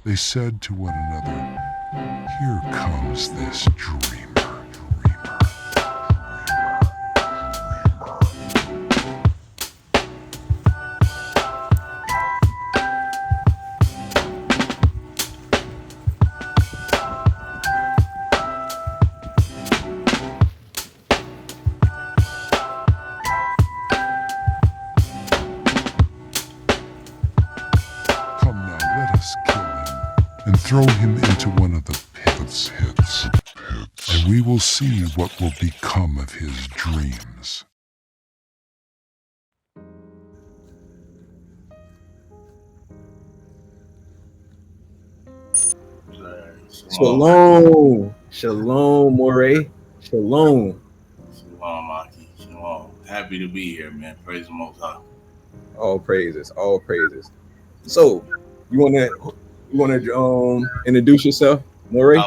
They said to one another, "Here comes this dreamer." Come now, let us kill him and throw him into one of the pits, and we will see what will become of his dreams. Shalom. Shalom, Moreh. Shalom. Shalom, Aki. Shalom. Happy to be here, man. Praise the Most High. All praises. All praises. So, you wanna introduce yourself, Moreh?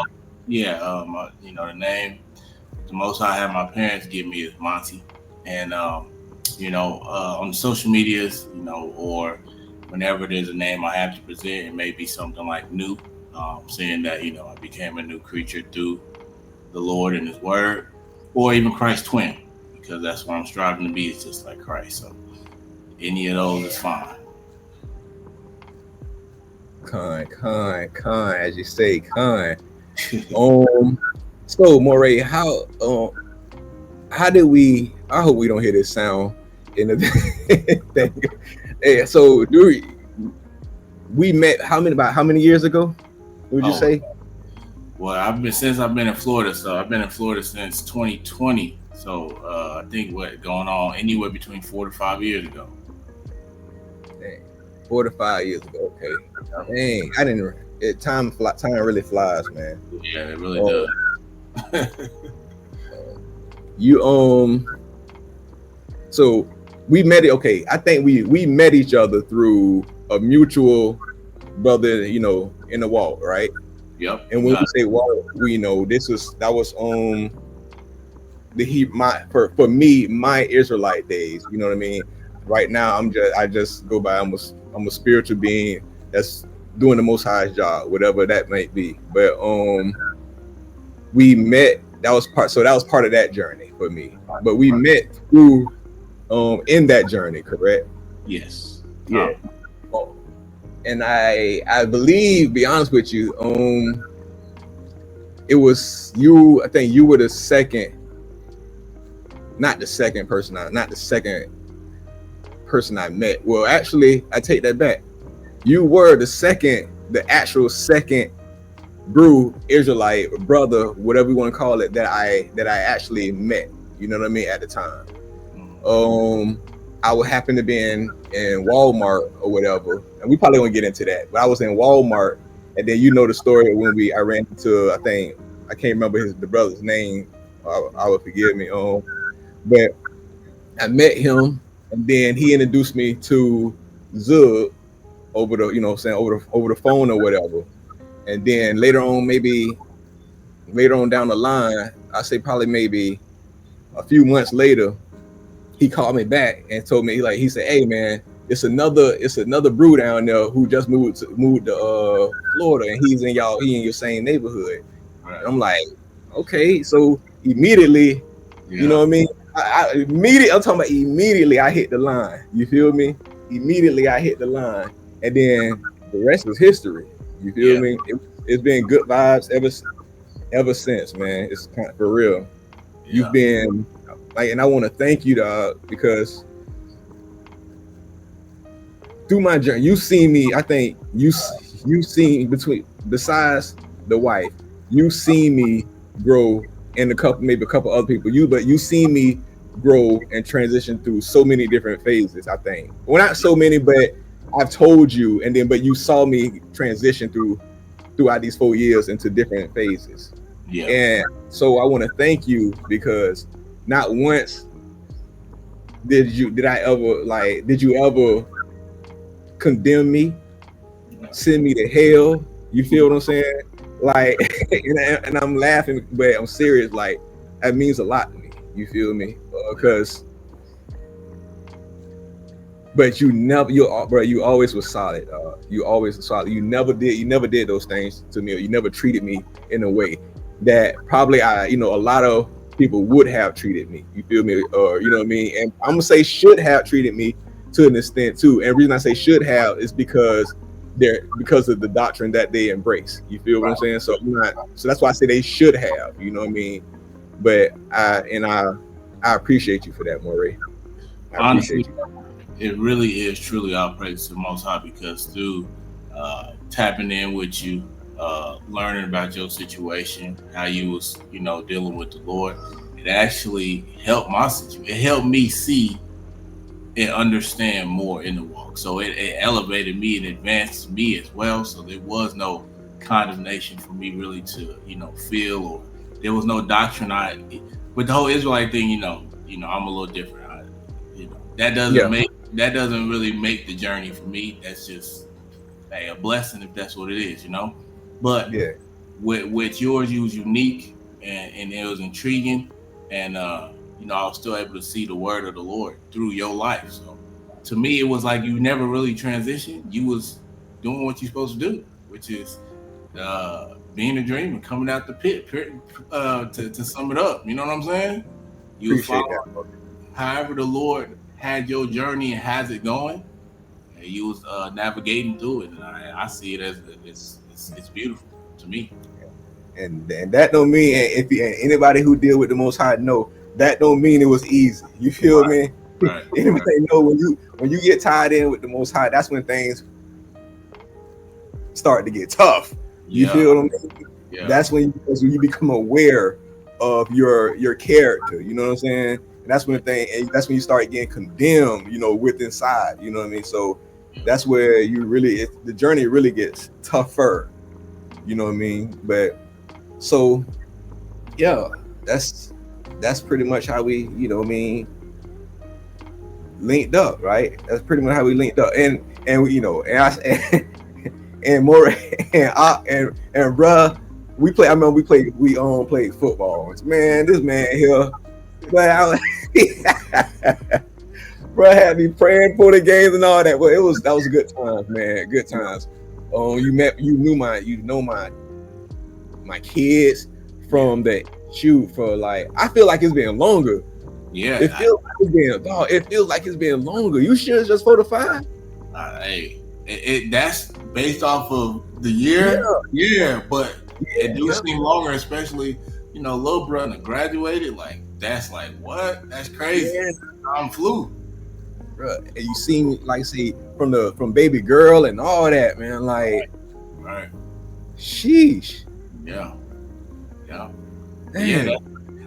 Yeah, the name the Most High had my parents give me is Monty, and on social medias, or whenever there's a name I have to present, it may be something like new, saying that I became a new creature through the Lord and His Word, or even Christ twin, because that's what I'm striving to be. Is just like Christ. So any of those is fine. Khan, as you say, Khan. So Moreh, how did we? I hope we don't hear this sound in the thing. Hey, so we met how many years ago? Would you say? Well, I've been in Florida, so I've been in Florida since 2020. So I think going on anywhere between 4 to 5 years ago. Dang, 4 to 5 years ago. Okay. Dang, I didn't. Time really flies, man. Yeah, it really does. So we met it. Okay, I think we met each other through a mutual brother, in the walk, right? Yep. And when we say walk, that was for me, my Israelite days. You know what I mean? Right now, I just go by. I'm a spiritual being that's doing the Most High's job, whatever that might be. But we met. That was part of that journey for me. But we met through in that journey, correct? Yes. Yeah. And I believe, be honest with you, it was you. I think you were the second, not the second person I met. Well, actually, I take that back. You were the actual second Hebrew Israelite brother, whatever you want to call it, that I actually met. You know what I mean? At the time, I would happen to be in Walmart or whatever, and we probably won't get into that. But I was in Walmart, and then the story when I ran into, I can't remember the brother's name. I would forgive me. But I met him, and then he introduced me to Zug over the over the phone or whatever. And then later on down the line, I say probably maybe a few months later, he called me back and told me, he said, "Hey man, it's another brew down there who just moved to Florida, and he in your same neighborhood." Right. And I'm like, okay. So immediately, you know what I mean? I'm talking about immediately I hit the line. You feel me? Immediately I hit the line, and then the rest was history. You feel me? It's been good vibes ever since, man. It's kind of for real. Yeah. You've been and I want to thank you, dog, because through my journey, you see me. I think you seen besides the wife, you see me grow, and a couple other people. But you see me grow and transition through so many different phases. I think, well, not so many, but I've told you, but you saw me transition throughout these 4 years into different phases. Yeah. And so I want to thank you, because not once did you ever condemn me, send me to hell. You feel what I'm saying? And I'm laughing, but I'm serious. That means a lot to me. You feel me? Because but you always was solid. You always was solid. You never did those things to me. Or you never treated me in a way that probably a lot of people would have treated me. You feel me? Or you know what I mean? And I'm gonna say should have treated me to an extent too. And the reason I say should have is because of the doctrine that they embrace. You feel what I'm saying? So so that's why I say they should have. You know what I mean? But I appreciate you for that, Moreh. I appreciate Honestly, you. it really is truly all praise to the Most High, because through tapping in with you, learning about your situation, how you was, dealing with the Lord, it actually helped my situation. It helped me see and understand more in the walk. So it elevated me and advanced me as well. So there was no condemnation for me really to, feel, or there was no doctrine. With the whole Israelite thing, I'm a little different. That doesn't really make the journey for me. That's just a blessing if that's what it is, But Yeah. with yours, you was unique and it was intriguing, and I was still able to see the word of the Lord through your life. So to me, it was like you never really transitioned. You was doing what you're supposed to do, which is being a dreamer, coming out the pit. To sum it up, you know what I'm saying? You was Appreciate that. following however the Lord had your journey and has it going. And you was navigating through it, and I see it as it's beautiful to me. And that don't mean, and anybody who deal with the Most High know that don't mean it was easy. You feel me? Right. Anybody know when you get tied in with the Most High, that's when things start to get tough. You feel what I'm saying? Yeah. That's when you become aware of your character. You know what I'm saying? And that's when that's when you start getting condemned. With inside. You know what I mean? So that's where the journey really gets tougher. You know what I mean? But so yeah, that's pretty much how we, linked up, right? That's pretty much how we linked up. And and Moreh and bruh, we played football. Man, this man here, but bruh had me praying for the games and all that. But that was good times, man. Good times. You know my kids from the shoot for like, I feel like it's been longer. Yeah. It feels like it's been longer. You sure it's just 4 to 5? Hey, that's based off of the year. Yeah, but it do seem longer, especially, little brother graduated. Like, that's like, what? That's crazy. Yeah. I'm flew. Bruh, and you seen, like, see, from baby girl and all that, man. Like, right. Sheesh. Yeah. Dang. Yeah.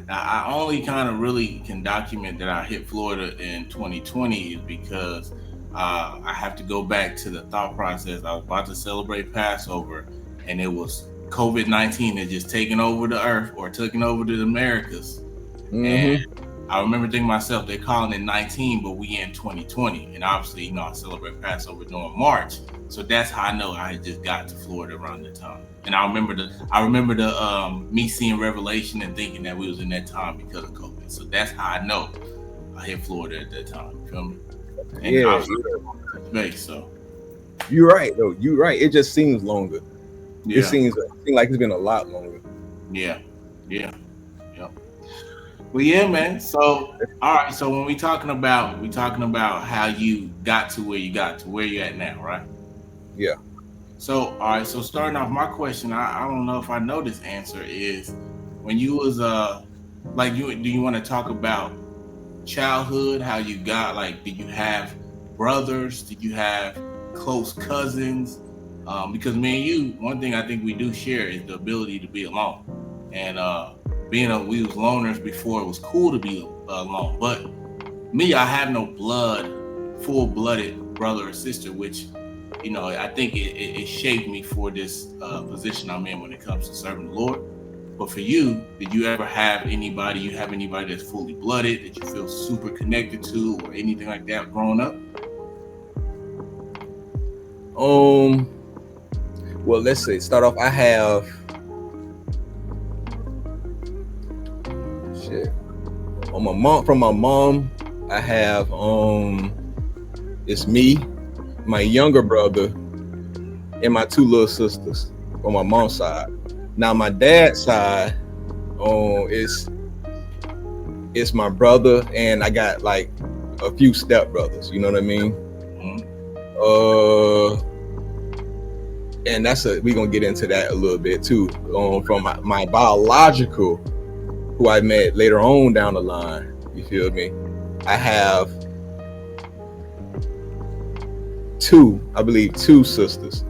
I only kind of really can document that I hit Florida in 2020 is because I have to go back to the thought process. I was about to celebrate Passover, and it was COVID-19 that just taken over the earth or taking over the Americas. Mm-hmm. And I remember thinking to myself, they're calling it 19, but we in 2020. And obviously, I celebrate Passover during March. So that's how I know I had just got to Florida around that time. And I remember the me seeing Revelation and thinking that we was in that time because of COVID. So that's how I know I hit Florida at that time. You feel me? And yeah. So you're right though. You're right. It just seems longer. Yeah. It seems like it's been a lot longer. Yeah. Well, yeah, man. So, all right. So when we talking about how you got to where you got to where you're at now, right? Yeah. So, all right. So starting off, my question, I don't know if I know this answer, is when you was do you want to talk about childhood? How you got, like, did you have brothers? Did you have close cousins? Because me and you, one thing I think we do share is the ability to be alone, and we was loners before it was cool to be alone. But me, I have no full-blooded brother or sister, which, I think it shaped me for this position I'm in when it comes to serving the Lord. But for you, did you ever have anybody that's fully blooded that you feel super connected to, or anything like that growing up? Well, let's see. Start off, I have from my mom, I have It's me, my younger brother, and my two little sisters on my mom's side. Now my dad's side, it's my brother, and I got like a few stepbrothers. You know what I mean? And we gonna get into that a little bit too. From my biological, who I met later on down the line. You feel me? I have I believe two sisters.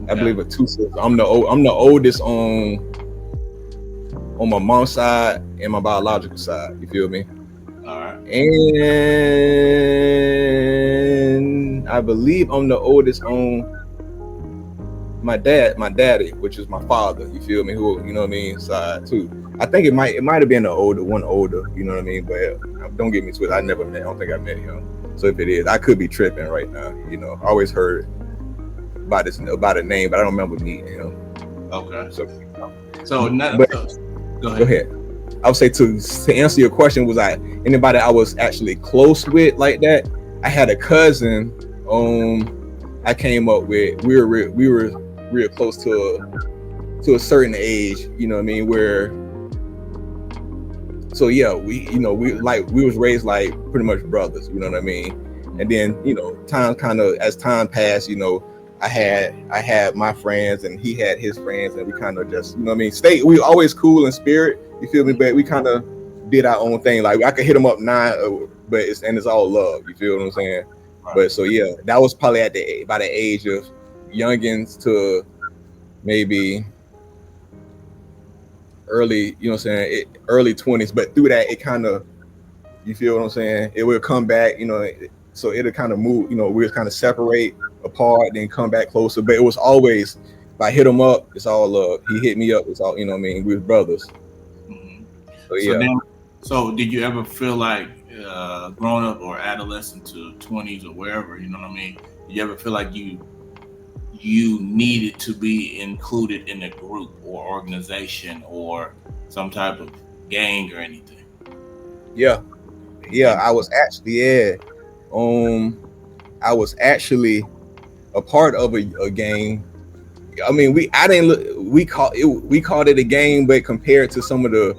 I believe two sisters. I'm the oldest on my mom's side and my biological side. You feel me? All right. And I believe I'm the oldest on my daddy, which is my father. You feel me? Who, you know what I mean, side too. I think it might have been the older. You know what I mean? But don't get me twisted. I don't think I met him. So if it is, I could be tripping right now. You know, I always heard about a name, but I don't remember meeting him. Okay. So go ahead. I would say to answer your question, was I anybody I was actually close with like that? I had a cousin. I came up with. We were real close to a certain age. You know what I mean? Where. So yeah, we was raised like pretty much brothers. You know what I mean? And then as time passed, I had my friends and he had his friends, and we kind of just, we always cool in spirit, you feel me? But we kind of did our own thing. Like I could hit them up now, but it's all love, you feel what I'm saying? Right. But so yeah, that was probably by the age of youngins to maybe early, early 20s. But through that, it kind of, you feel what I'm saying? It will come back, so it'll kind of move, we'll kind of separate apart, then come back closer. But it was always, if I hit him up, it's all love. He hit me up, it's all, we was brothers. Mm-hmm. So yeah. So did you ever feel like growing up or adolescent to 20s or wherever, you know what I mean? Did you ever feel like you needed to be included in a group or organization or some type of gang or anything? Yeah, I was actually a part of a gang. I mean, we called it a gang, but compared to some of the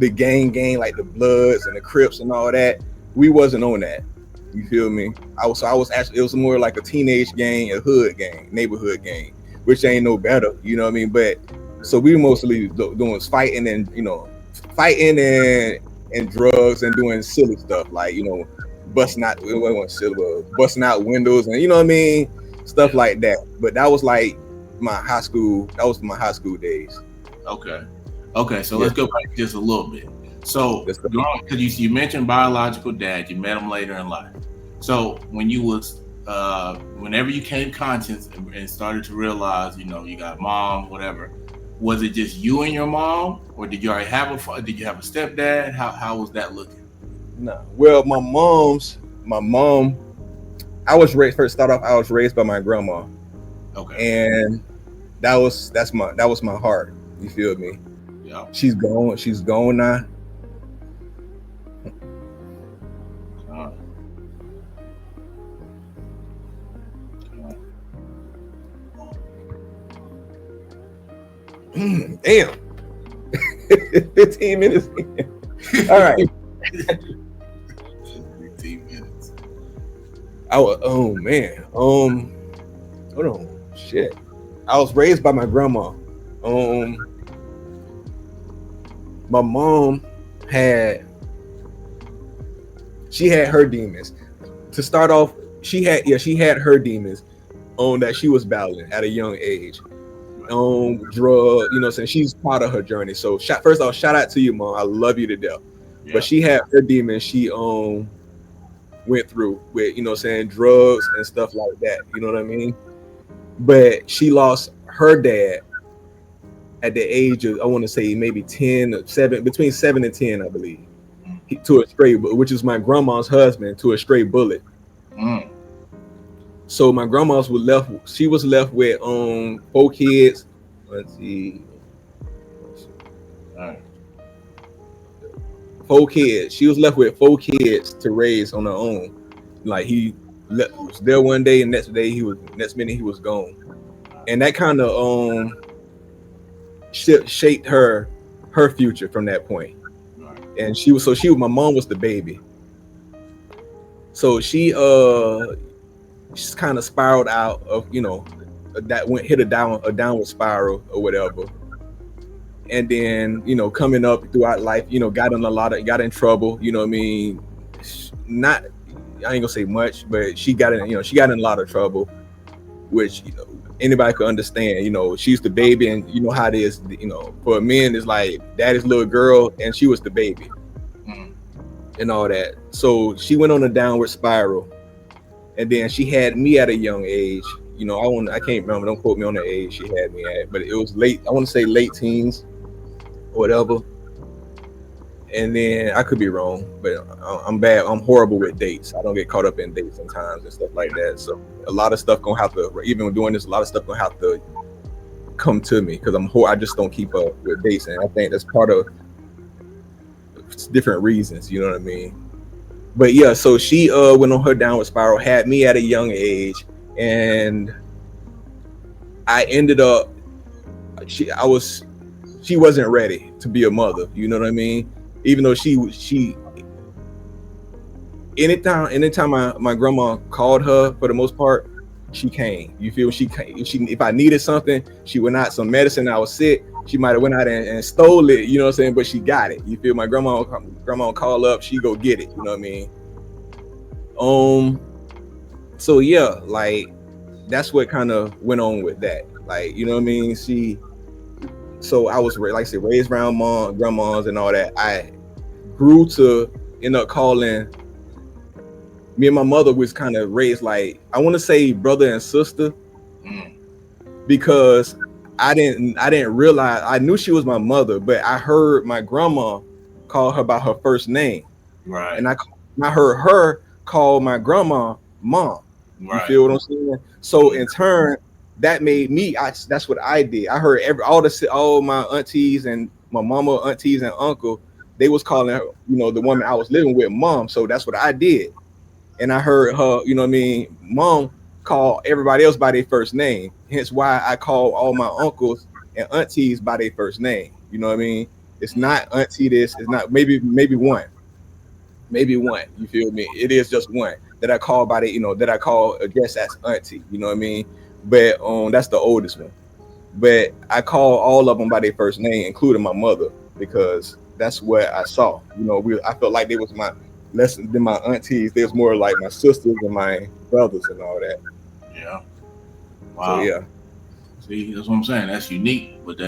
gang like the Bloods and the Crips and all that, we wasn't on that. You feel me? I was actually, it was more like a teenage gang, a hood gang, neighborhood gang, which ain't no better, you know what I mean? But so we mostly doing fighting and drugs and doing silly stuff like, busting out windows and, you know what I mean, stuff like that. But that was like my high school days. Okay, so let's go back just a little bit. So because you mentioned biological dad, you met him later in life. So when you was whenever you came conscious and started to realize, you got mom, whatever, was it just you and your mom, or did you already have a stepdad? How was that looking? No, well, my mom. I was raised by my grandma. Okay, and that was my heart. You feel me? Yeah. She's gone now. Damn. 15 minutes. All right. 15 minutes. Oh man. Hold on. Shit. I was raised by my grandma. My mom had her demons. To start off, she had her demons that she was battling at a young age. Drug, saying she's part of her journey. So first off, shout out to you, Mom. I love you to death. Yeah. But she had her demons she went through with, drugs and stuff like that. You know what I mean? But she lost her dad at the age of, I want to say maybe between 7 and 10, I believe, to a stray, which is my grandma's husband, to a stray bullet. Mm. So my grandma was left with 4 kids. Let's see. All right. 4 kids. She was left with 4 kids to raise on her own. Like he was there one day, and next minute he was gone, and that kind of shaped her future from that point. And she was my mom was the baby, so she's kind of spiraled out of, that hit a downward spiral or whatever. And then, coming up throughout life, got in trouble, I mean, not, I ain't gonna say much, but she got in a lot of trouble, which, anybody could understand. She's the baby, and you know how it is, for men, it's like daddy's little girl, and she was the baby and all that. So she went on a downward spiral, and then she had me at a young age. I can't remember, don't quote me on the age she had me at, but it was late, I want to say late teens or whatever. And then I could be wrong, but I'm bad. I'm horrible with dates. I don't get caught up in dates and times and stuff like that. So a lot of stuff gonna have to, even doing this, a lot of stuff gonna have to come to me, because I just don't keep up with dates, and I think that's part of different reasons. You know what I mean? But yeah, so she went on her downward spiral, had me at a young age, and I ended up, she wasn't ready to be a mother. You know what I mean? Even though she anytime my grandma called her, for the most part, she came. You feel? She came. If I needed something, she went out some medicine. I was sick, she might have went out and stole it. You know what I'm saying? But she got it. You feel? My grandma call up, she go get it. You know what I mean? So yeah, like that's what kind of went on with that. Like, you know what I mean? So I was, like I said, raised around grandmas and all that. I grew to end up calling, me and my mother was kind of raised like, I want to say brother and sister, because I didn't realize, I knew she was my mother, but I heard my grandma call her by her first name. Right. And I heard her call my grandma mom. Right. You feel what I'm saying? So in turn, that made me, that's what I did. I heard all my aunties and my mama, aunties and uncle, they was calling her, the woman I was living with, mom. So that's what I did. And I heard her, you know what I mean, mom call everybody else by their first name. Hence why I call all my uncles and aunties by their first name. You know what I mean? It's not auntie this, it's not, maybe one. You feel me? It is just one that I call by that I call address as auntie. You know what I mean? But that's the oldest one. But I call all of them by their first name, including my mother, because that's what I saw. I felt like they was less than my aunties. They was more like my sisters and my brothers and all that. Yeah. Wow. So yeah. See, that's what I'm saying. That's unique, but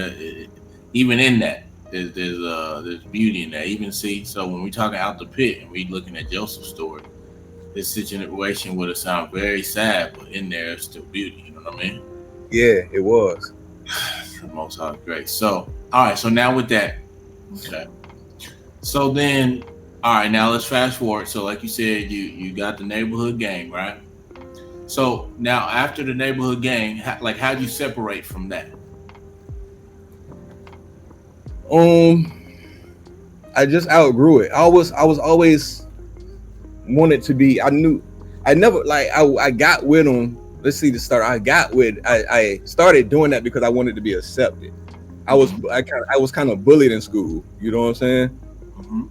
even in that, there's beauty in that. Even so when we talking out the pit and we looking at Joseph's story, this situation would have sounded very sad, but in there is still beauty. You know what I mean? Yeah, it was. The Most High grace. So, all right. So now with that, okay. So then, all right. Now let's fast forward. So, like you said, you got the neighborhood gang, right? So now after the neighborhood gang, how'd you separate from that? I just outgrew it. I was always wanted to be. I got with them. Let's see the start. I started doing that because I wanted to be accepted. I was kind of bullied in school. You know what I'm saying? Mm-hmm.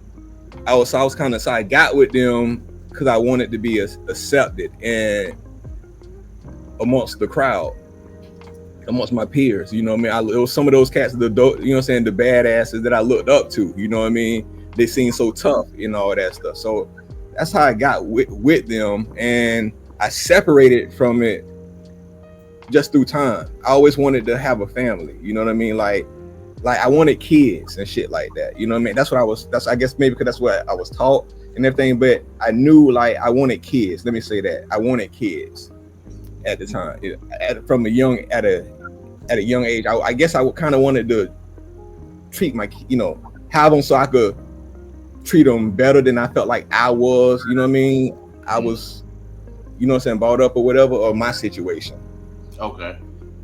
So I got with them because I wanted to be accepted and amongst the crowd, amongst my peers. You know what I mean? It was some of those cats, the badasses that I looked up to. You know what I mean? They seemed so tough and all that stuff. So that's how I got with them, and I separated from it just through time. I always wanted to have a family. You know what I mean? Like I wanted kids and shit like that. You know what I mean? That's I guess maybe because that's what I was taught and everything. But I knew like I wanted kids. Let me say that I wanted kids at the time. From a young age. I guess I kind of wanted to treat my, have them so I could treat them better than I felt like I was. You know what I mean? I was, brought up or whatever, or my situation. Okay.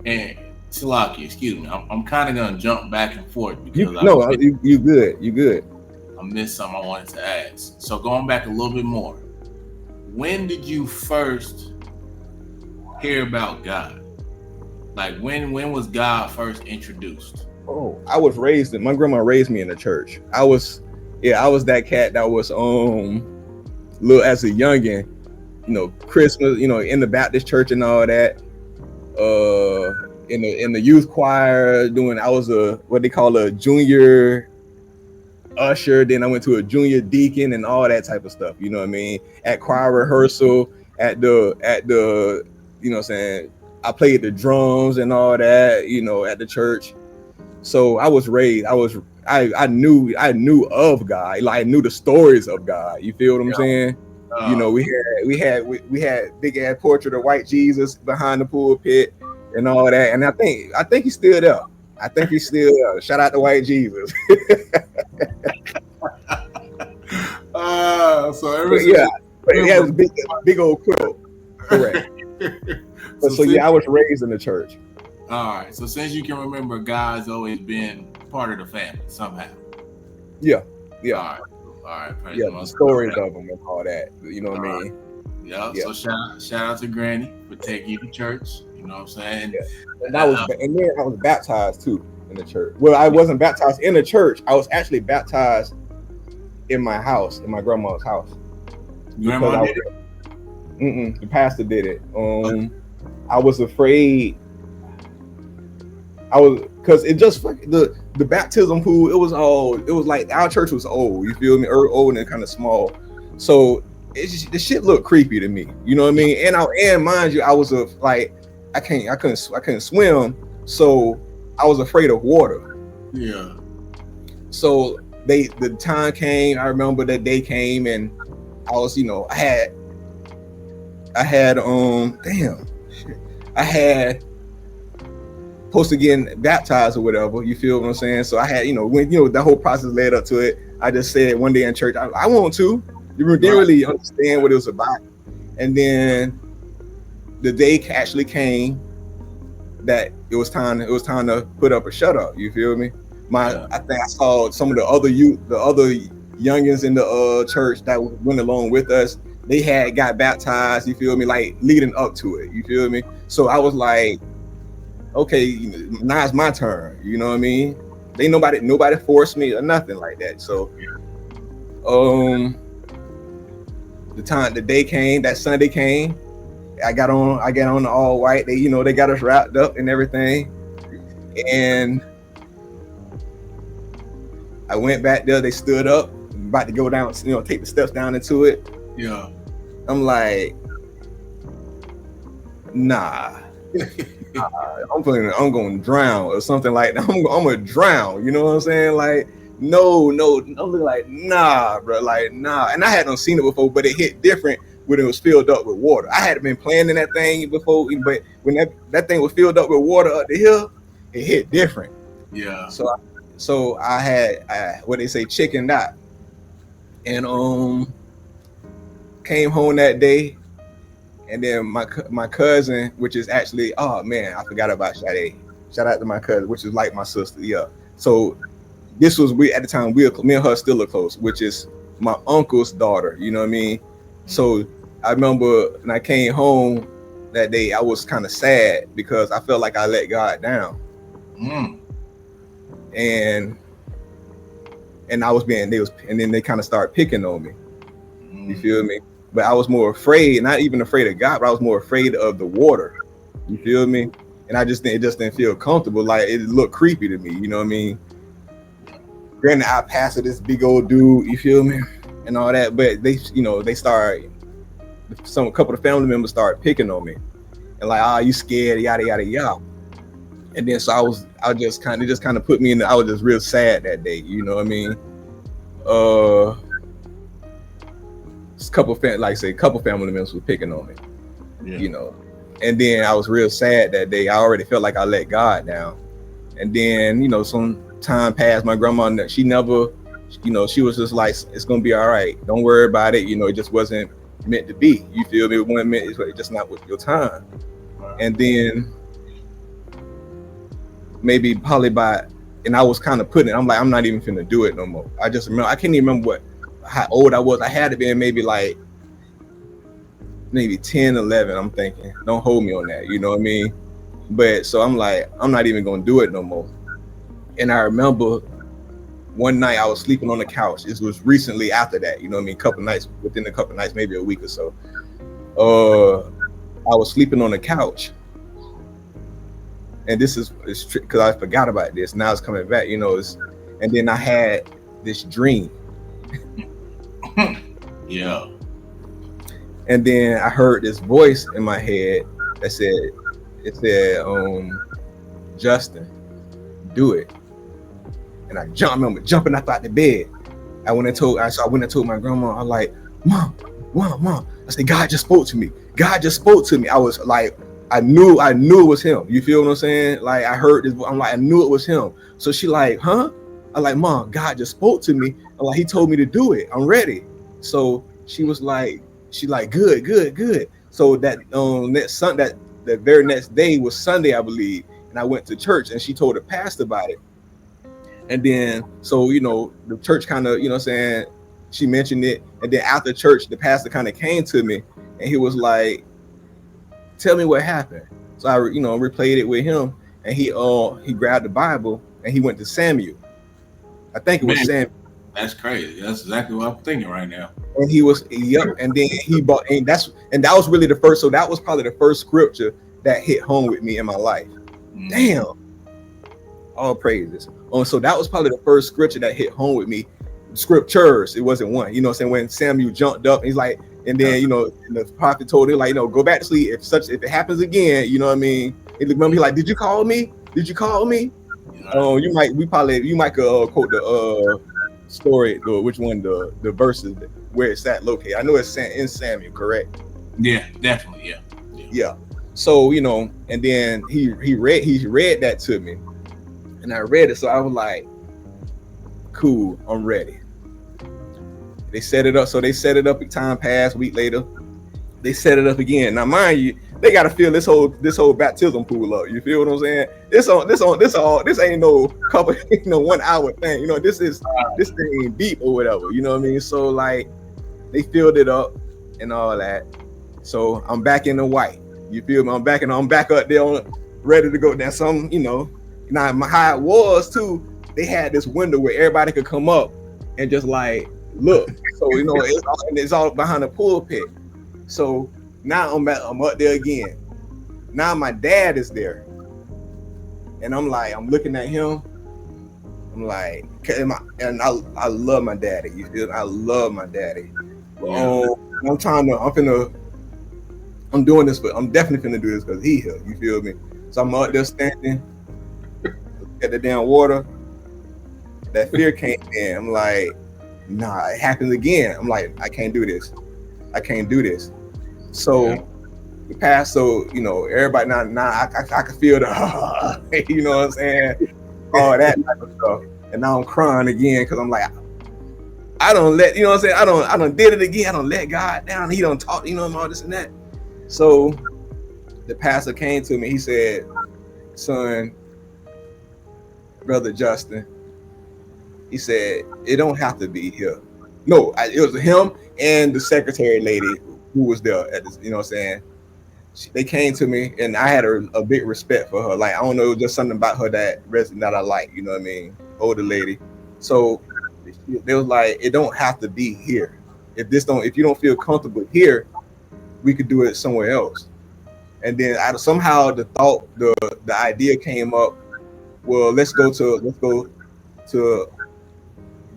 And Silaki, excuse me, I'm kind of gonna jump back and forth because you good. I missed something I wanted to ask. So going back a little bit more, when did you first hear about God? Like when was God first introduced? Oh, I was raised my grandma raised me in the church. I was that cat that was little as a youngin, Christmas, in the Baptist church and all that. In the youth choir I was a what they call a junior usher, then I went to a junior deacon and all that type of stuff, you know what I mean? At choir rehearsal, at the what I'm saying, I played the drums and all that, at the church. So I was raised, I knew of God, like I knew the stories of God. You feel what I'm saying? We had big ass portrait of white Jesus behind the pulpit and all that. And I think he's still there. I think he's still there. Shout out to white Jesus. So everything. But it has a big old quilt. Correct. So I was raised in the church. All right. So since you can remember, God's always been part of the family somehow. Yeah. All right. Yeah, the stories of them and all that. You know what I mean? Yeah. So shout out to Granny for taking you to church. You know what I'm saying? Yeah. And then I was baptized too in the church. Well, I wasn't baptized in the church. I was actually baptized in my house, in my grandma's house. Grandma did it? The pastor did it. I was afraid. Because it just the baptism pool, it was like our church was old, you feel me, old and kind of small, so the shit looked creepy to me, you know what I mean? And mind you, I was I couldn't swim, so I was afraid of water. Yeah. So the time came, I remember that day came, and I was, I had supposed to get baptized or whatever, you feel what I'm saying? So I had, when the whole process led up to it, I just said one day in church, I want to. Didn't really understand what it was about. And then the day actually came that it was time to put up or shut up, you feel me? I think I saw some of the other youngins in the church that went along with us. They had got baptized, you feel me, like leading up to it, you feel me? So I was like, okay, now it's my turn, you know what I mean? Nobody forced me or nothing like that. So the day came, that Sunday came, I got on the all white. They got us wrapped up and everything. And I went back there, they stood up, about to go down, take the steps down into it. Yeah. I'm like, nah. I'm gonna drown or something like that. I'm gonna drown, you know what I'm saying? Like, no, I'm looking like, nah, bro, like, nah. And I hadn't seen it before, but it hit different when it was filled up with water. I had been playing in that thing before, but when that thing was filled up with water up the hill, it hit different. Yeah. So I had what they say, chickened out, and came home that day. And then my cousin, which is actually, oh man, I forgot about Sade. Shout out to my cousin, which is like my sister. Yeah. So this was at the time me and her still are close, which is my uncle's daughter. You know what I mean? So I remember when I came home that day, I was kind of sad because I felt like I let God down. And I was and then they kind of started picking on me. You feel me? But I was more afraid, not even afraid of God, but I was more afraid of the water. You feel me? And it just didn't feel comfortable. Like, it looked creepy to me, you know what I mean? Granted, I passed this big old dude, you feel me? And all that, but they started, a couple of family members started picking on me. And like, you scared, yada, yada, yada. And then so I just kind of put me I was just real sad that day, you know what I mean? Couple family members were picking on me, and then I was real sad that day. I already felt like I let God down. And then, some time passed. My grandma, she never, she was just like, it's gonna be all right, don't worry about it, it just wasn't meant to be, you feel me? It wasn't meant, it's just not with your time. And then and I was kind of putting it, I'm like, I'm not even finna do it no more. I just remember, I can't even remember how old I was. I had to be maybe like maybe 10, 11. I'm thinking, don't hold me on that. You know what I mean? But so I'm like, I'm not even gonna do it no more. And I remember one night I was sleeping on the couch. This was recently after that, you know what I mean? Within a couple nights, maybe a week or so. I was sleeping on the couch. And this is because I forgot about this. Now it's coming back, and then I had this dream. Yeah. And then I heard this voice in my head that said, Justin, do it. And I remember jumping out the bed. I went and told my grandma, I was like, Mom. I said, God just spoke to me. I was like, I knew it was him. You feel what I'm saying? Like I heard this, I'm like, I knew it was him. So she like, huh? I'm like, Mom, God just spoke to me. I'm like, he told me to do it. I'm ready. So she was like, good. So that that very next day was Sunday, I believe. And I went to church and she told the pastor about it. And then, so, the church kind of, she mentioned it. And then after church, the pastor kind of came to me and he was like, tell me what happened. So I, replayed it with him, and he grabbed the Bible and he went to Samuel. I think it was Samuel. That's crazy. That's exactly what I'm thinking right now. And he was, and then he bought, and that was really the first. So that was probably the first scripture that hit home with me in my life. Damn. All praises. So that was probably the first scripture that hit home with me. Scriptures, it wasn't one. When Samuel jumped up, he's like, and then and the prophet told him, like, go back to sleep. If it happens again, you know what I mean? And remember, he like, did you call me? You might quote the story, which one, the verses where it's at located. I know it's in Samuel, correct? Yeah, definitely. Yeah. So and then he read that to me, and I read it. So I was like, cool, I'm ready. They set it up. So they set it up. Time passed. A week later, they set it up again. Now, mind you, they got to fill this whole baptism pool up. You feel what I'm saying? This ain't no couple, 1 hour thing. This thing deep or whatever. You know what I mean? So like, they filled it up and all that. So I'm back in the white. You feel me? I'm back up there, ready to go. Now now how it was too. They had this window where everybody could come up and just like look. So it's all behind the pulpit. So now I'm up there again. Now my dad is there, and I'm looking at him. I'm like, and I love my daddy. You feel? I love my daddy. Yeah. I'm doing this, but I'm definitely finna do this because he here. You feel me? So I'm up there standing at the damn water. That fear came in. I'm like, nah, it happens again. I'm like, I can't do this. So the past, everybody now I can feel the, you know what I'm saying? All that type of stuff. And now I'm crying again because I'm like, I don't let, you know what I'm saying? I don't did it again. I don't let God down. He don't talk, all this and that. So the pastor came to me. He said, son, brother Justin, he said, it don't have to be here. No, it was him and the secretary lady who was there at this, you know what I'm saying? They came to me and I had a big respect for her. Like, I don't know, it was just something about her that I like, you know what I mean? Older lady. So they was like, it don't have to be here. If you don't feel comfortable here, we could do it somewhere else. And then somehow the idea came up, well, let's go to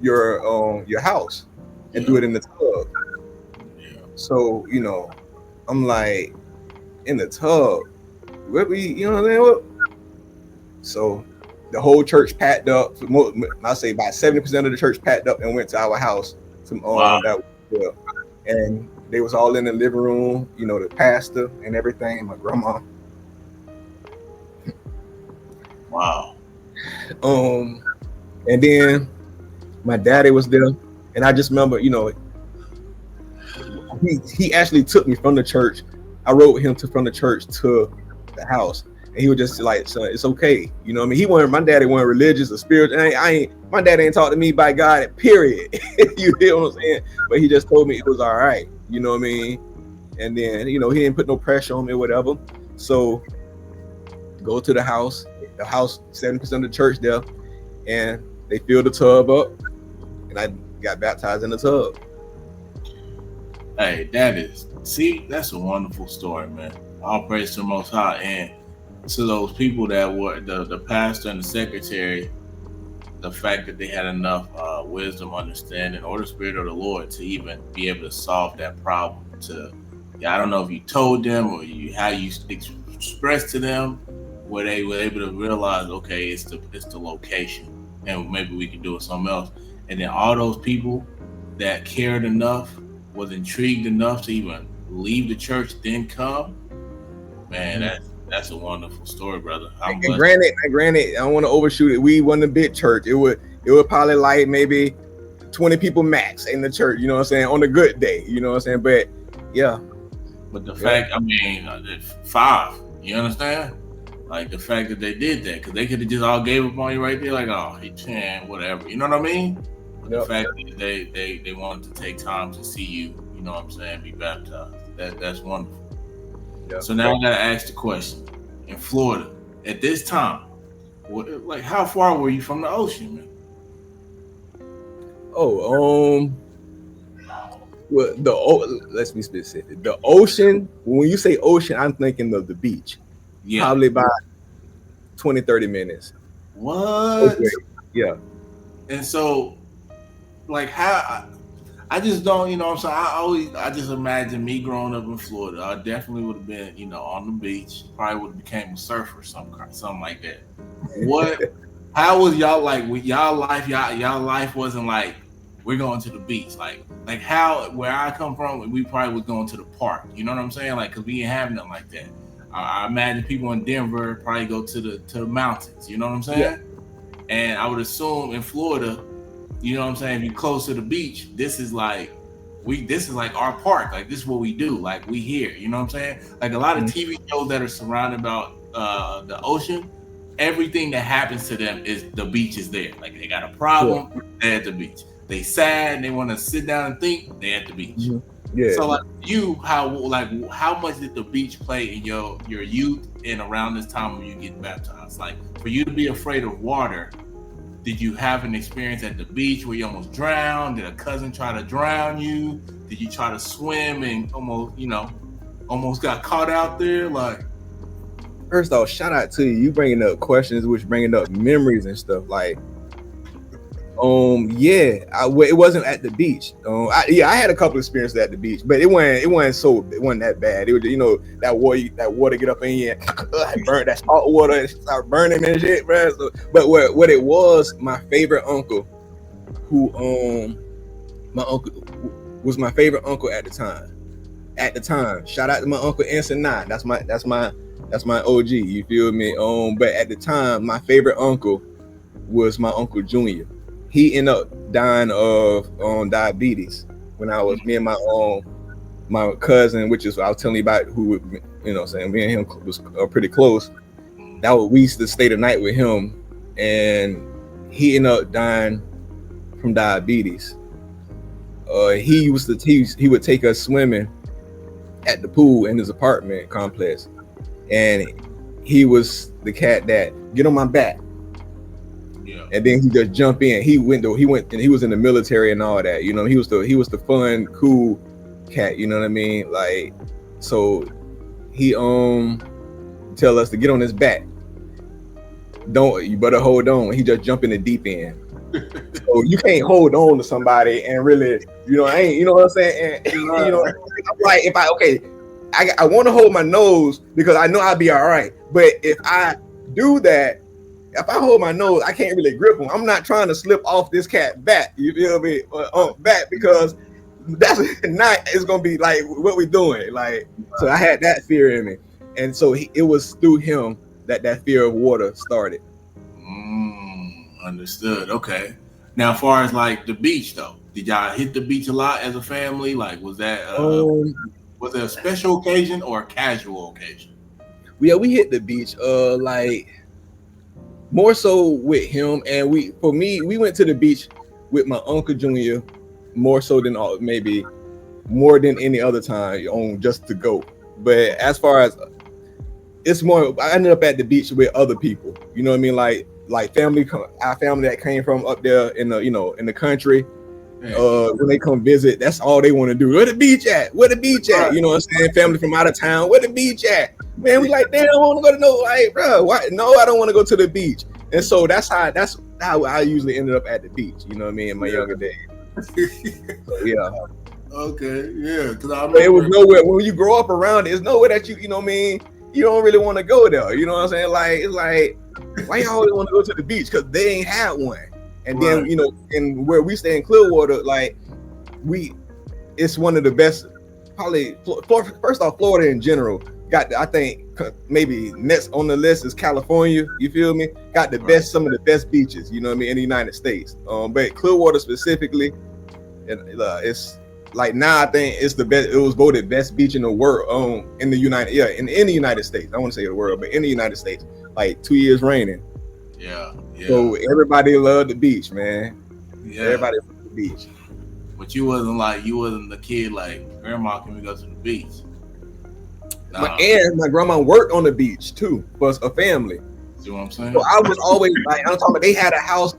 your house and do it in the tub. So I'm like, in the tub, what I'm saying? So the whole church packed up. I'll say about 70% of the church packed up and went to our house. And they was all in the living room, the pastor and everything, and my grandma. Wow. And then my daddy was there, and I just remember, he actually took me from the church. I rode with him from the church to the house, and he was just like, son, it's okay. You know what I mean? My daddy wasn't religious or spiritual. My daddy ain't talked to me by God, period. You hear what I'm saying? But he just told me it was all right. You know what I mean? And then, you know, he didn't put no pressure on me or whatever. So go to the house 70% of the church there, and they filled the tub up, and I got baptized in the tub. Hey, that's a wonderful story, man. All praise to the Most High, and to those people that were the pastor and the secretary, the fact that they had enough wisdom, understanding, or the Spirit of the Lord to even be able to solve that problem. I don't know if you told them or how you expressed to them, where they were able to realize, okay, it's the location, and maybe we can do it something else. And then all those people that cared enough, was intrigued enough to even leave the church, then come. Man, that's a wonderful story, brother. And granted, I don't want to overshoot it. We wasn't a big church. It would probably like maybe 20 people max in the church. You know what I'm saying? On a good day. You know what I'm saying? But yeah. But the fact, I mean, 5. You understand? Like the fact that they did that, because they could have just all gave up on you right there, like, oh, he can, whatever. You know what I mean? But the fact that they wanted to take time to see you, you know what I'm saying, be baptized. That's wonderful. Yep. So now I gotta ask the question: in Florida at this time, how far were you from the ocean, man? Well, let's be specific. The ocean. When you say ocean, I'm thinking of the beach. Yeah. Probably about 20-30 minutes. What? Okay. Yeah. And so, like, how? I just don't, you know what I'm saying? I just imagine me growing up in Florida. I definitely would have been, you know, on the beach. Probably would have became a surfer, something like that. How was y'all like with y'all life? Y'all life wasn't like we're going to the beach. Like how where I come from, we probably was going to the park. You know what I'm saying? Like, cause we didn't have nothing like that. I imagine people in Denver probably go to the mountains. You know what I'm saying? Yeah. And I would assume in Florida, you know what I'm saying, if you're close to the beach, this is like our park. Like, this is what we do. Like, we here. You know what I'm saying? Like, a lot of TV shows that are surrounded about the ocean, everything that happens to them is the beach is there. Like, they got a problem, they're at the beach. They sad and they want to sit down and think, they're at the beach. Mm-hmm. Yeah. So, like, how much did the beach play in your youth and around this time when you get baptized? Like, for you to be afraid of water, did you have an experience at the beach where you almost drowned? Did a cousin try to drown you? Did you try to swim and almost got caught out there? Like, first off, shout out to you. You bringing up questions, which bringing up memories and stuff. Like, it wasn't at the beach. I had a couple experiences at the beach, but it wasn't that bad. It was, you know, that water get up in you, burn that salt water and start burning and shit, bro. So, but what it was, my favorite uncle, my uncle was my favorite uncle at the time. Shout out to my uncle Ensign 9. That's my OG. You feel me? But at the time, my favorite uncle was my Uncle Junior. He ended up dying of diabetes when I was me and my cousin, which is I was telling you about, who, you know, saying me and him was pretty close. We used to stay the night with him, and he ended up dying from diabetes. He would take us swimming at the pool in his apartment complex, and he was the cat that get on my back. Yeah. And then he just jump in. He went and he was in the military and all that. You know, he was the fun, cool cat. You know what I mean? Like, so he tell us to get on his back. You better hold on. He just jump in the deep end. So you can't hold on to somebody and really, you know, you know what I'm saying? And, you know, I'm like, I want to hold my nose because I know I'll be all right. But if I do that, if I hold my nose, I can't really grip him. I'm not trying to slip off this cat back. You feel me? Back, because that's not. It's gonna be like what we doing. Like, so I had that fear in me, and so it was through him that fear of water started. Understood. Okay. Now, as far as like the beach, though, did y'all hit the beach a lot as a family? Like, was that was it a special occasion or a casual occasion? Yeah, we hit the beach. Like, more so with him, and we went to the beach with my Uncle Junior more so than maybe more than any other time on just to go. But as far as it's more, I ended up at the beach with other people. You know what I mean? Like family, our family that came from up there in the in the country. When they come visit, that's all they want to do. Where the beach at? Where the beach at? You know what I'm saying? Family from out of town. Where the beach at? Man, we like, damn, I want to go to no, like, bro, why? No, I don't want to go to the beach. And so that's how I usually ended up at the beach. You know what I mean? In my younger days. So, yeah. Okay. Yeah. Because it was nowhere when you grow up around it. It's nowhere that you know what I mean. You don't really want to go there. You know what I'm saying? Like it's like, why you always want to go to the beach? Because they ain't had one. And then and where we stay in Clearwater, like it's one of the best. Probably first off, Florida in general got I think maybe next on the list is California. You feel me? Got the best, some of the best beaches. You know what I mean, in the United States. But Clearwater specifically, and it's like now I think it's the best. It was voted best beach in the world. In the United States. I want to say the world, but in the United States, like 2 years reigning. Yeah. So everybody loved the beach, man. Yeah. Everybody loved the beach. But you wasn't the kid like, Grandma, can we go to the beach? Nah. And my grandma worked on the beach too for a family. See what I'm saying? So I was always like, I'm talking about they had a house.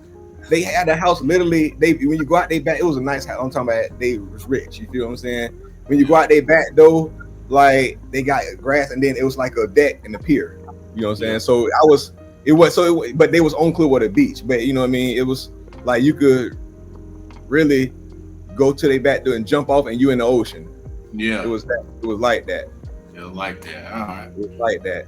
They had a house literally. When you go out their back, it was a nice house. I'm talking about they was rich. You feel what I'm saying? When you go out their back though, like they got grass, and then it was like a deck and a pier. You know what I'm saying? So but they was on Clearwater Beach. But you know what I mean? It was like you could really go to their back door and jump off, and you in the ocean. Yeah, it was like that. It was like that. All right, it was like that.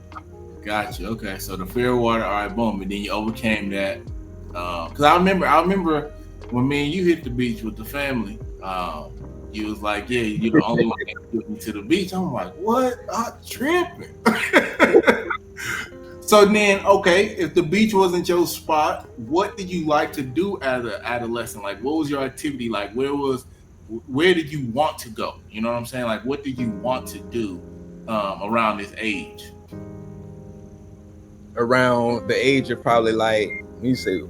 Gotcha. Okay, so the fear of water. All right, boom, and then you overcame that. Because I remember when me and you hit the beach with the family. You was like, yeah, you're the only one that took me to the beach. I'm like, what? I'm tripping. So then, okay, if the beach wasn't your spot, what did you like to do as an adolescent? Like, what was your activity? Like, where did you want to go? You know what I'm saying? Like, what did you want to do around this age? Around the age of probably like, let me say,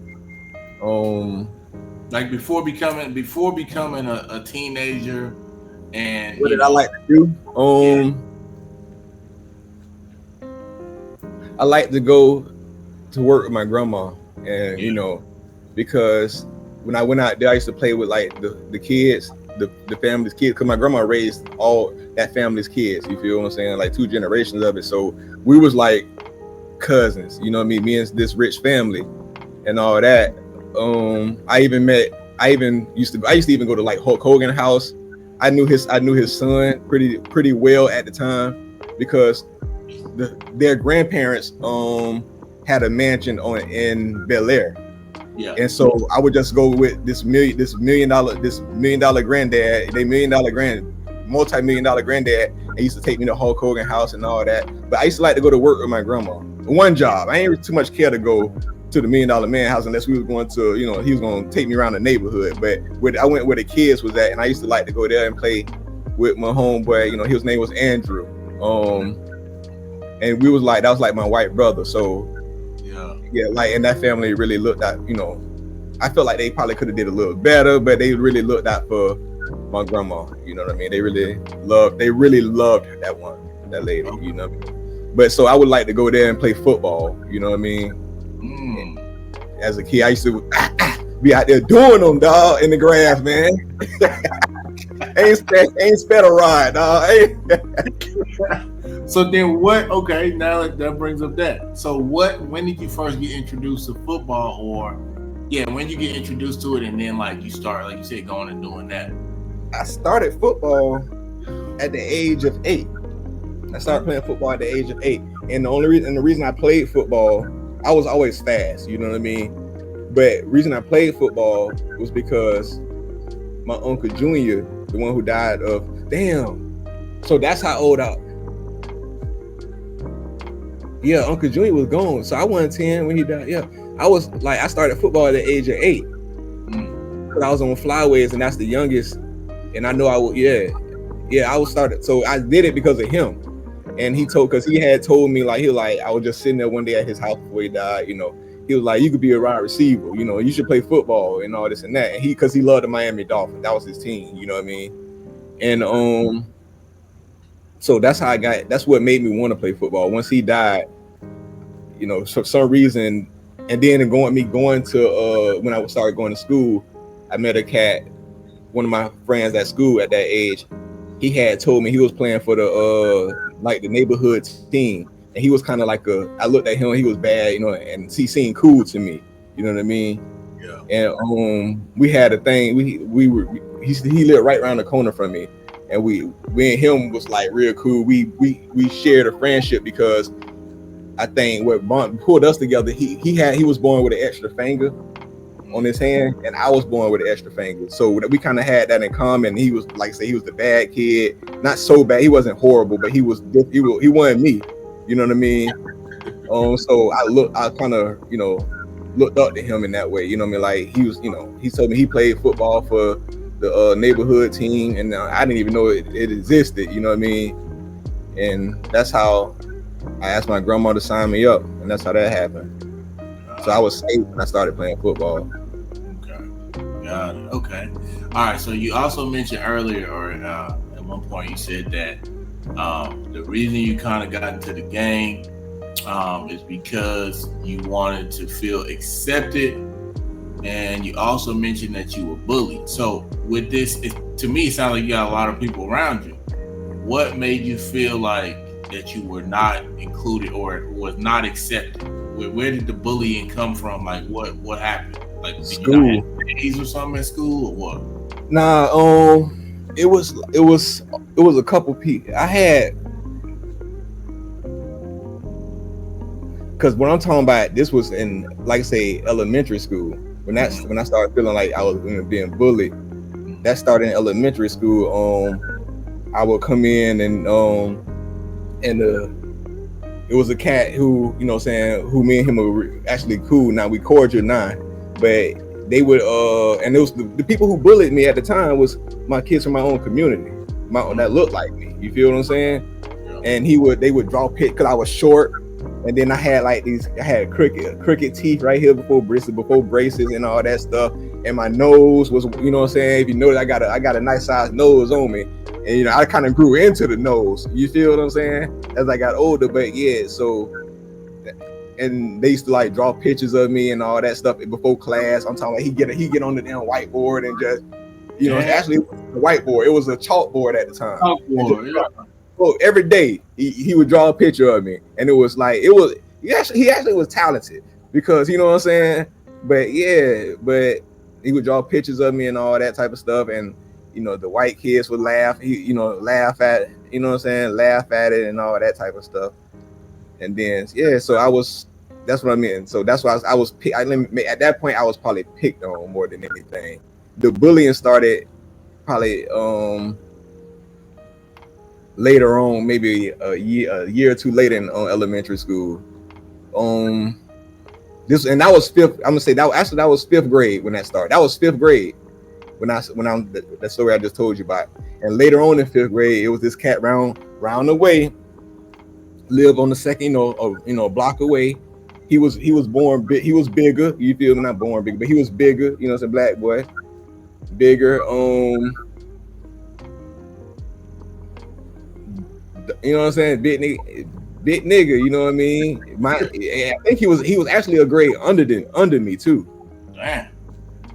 like before becoming a teenager, and what did I like to do? I like to go to work with my grandma, and you know, because when I went out there, I used to play with like the kids, the family's kids, because my grandma raised all that family's kids. You feel what I'm saying? Like 2 generations of it. So we was like cousins. You know what I mean? Me and this rich family and all that. I used to even go to like Hulk Hogan's house. I knew his son pretty well at the time because their grandparents had a mansion in Bel Air. Yeah. And so I would just go with this million dollar granddad, multi-million-dollar granddad, and used to take me to Hulk Hogan house and all that. But I used to like to go to work with my grandma. One job. I ain't too much care to go to the $1 Million Man house unless we was going to, you know, he was going to take me around the neighborhood. But I went where the kids was at, and I used to like to go there and play with my homeboy. You know, his name was Andrew. And we was like, that was like my white brother. So yeah, like, and that family really looked out, you know, I felt like they probably could have did a little better, but they really looked out for my grandma. You know what I mean? They really loved that lady, you know what I mean? But so I would like to go there and play football, you know what I mean? As a kid, I used to be out there doing them, dog, in the grass, man. ain't sped a ride, dog. So then what, okay, now that brings up that. So when did you first get introduced to football, or when you get introduced to it and then like you start, like you said, going and doing that? I started football at the age of 8. I started playing football at the age of 8. And the reason I played football, I was always fast, you know what I mean? But the reason I played football was because my Uncle Junior, the one who died of, so that's how old Uncle Junior was gone. So I wasn't 10 when he died. Yeah, I started football at the age of 8. Because I was on flyways, and that's the youngest. And I know I was started. So I did it because of him. And because he had told me, like, I was just sitting there one day at his house before he died, you know. He was like, you could be a wide receiver, you know, you should play football and all this and that. And because he loved the Miami Dolphins. That was his team, you know what I mean? And so that's how that's what made me want to play football. Once he died, for some reason, and then going to when I started going to school, I met a cat, one of my friends at school at that age. He had told me he was playing for the like the neighborhood team, and he was kind of like I looked at him, he was bad, and he seemed cool to me, you know what I mean? Yeah. And we had a thing. He lived right around the corner from me, and we and him was like real cool. We shared a friendship because I think what pulled us together. He was born with an extra finger on his hand, and I was born with an extra finger, so we kind of had that in common. He was like, say, he was the bad kid, not so bad. He wasn't horrible, but he wasn't me. You know what I mean? So I kind of looked up to him in that way. You know what I mean? Like he was, he told me he played football for the neighborhood team, and I didn't even know it existed. You know what I mean? And that's how I asked my grandma to sign me up, and that's how that happened. So I was safe when I started playing football. Okay, got it. Okay, all right. So you also mentioned earlier, or at one point, you said that the reason you kind of got into the game is because you wanted to feel accepted, and you also mentioned that you were bullied. So with this, to me, it sounds like you got a lot of people around you. What made you feel like that you were not included or was not accepted? Where did the bullying come from? Like what happened? Like school, did you not have days or something at school or what? Nah, it was a couple people. I had, because when I'm talking about this was in, like I say, elementary school. When I started feeling like I was being bullied, that started in elementary school. I would come in and it was a cat who, who me and him were actually cool. Now we cordial now, but they would and it was the people who bullied me at the time was my kids from my own community, that looked like me. You feel what I'm saying? And they would draw pit because I was short, and then I had crooked teeth right here before braces and all that stuff, and my nose was, you know what I'm saying? If you notice, I got a nice size nose on me. And I kind of grew into the nose. You feel what I'm saying? As I got older, but yeah. So, and they used to like draw pictures of me and all that stuff before class. I'm talking like he get on the damn whiteboard and just, actually it wasn't a whiteboard. It was a chalkboard at the time. So every day he would draw a picture of me, and it was he actually was talented because you know what I'm saying. But he would draw pictures of me and all that type of stuff, and the white kids would laugh, laugh at it, you know what I'm saying, laugh at it and all that type of stuff. And then, so that's what I mean. So that's why at that point, I was probably picked on more than anything. The bullying started probably later on, maybe a year or two later in elementary school. And that was fifth. I'm gonna say that was fifth grade when that started. That was fifth grade. When I'm that story I just told you about, and later on in fifth grade, it was this cat round the way, lived on the second, block away. He was born big. He was bigger. You feel me? Not born big, but he was bigger. It's a black boy, bigger. You know what I'm saying? Big nigga. You know what I mean? I think he was actually a grade under me too. Damn.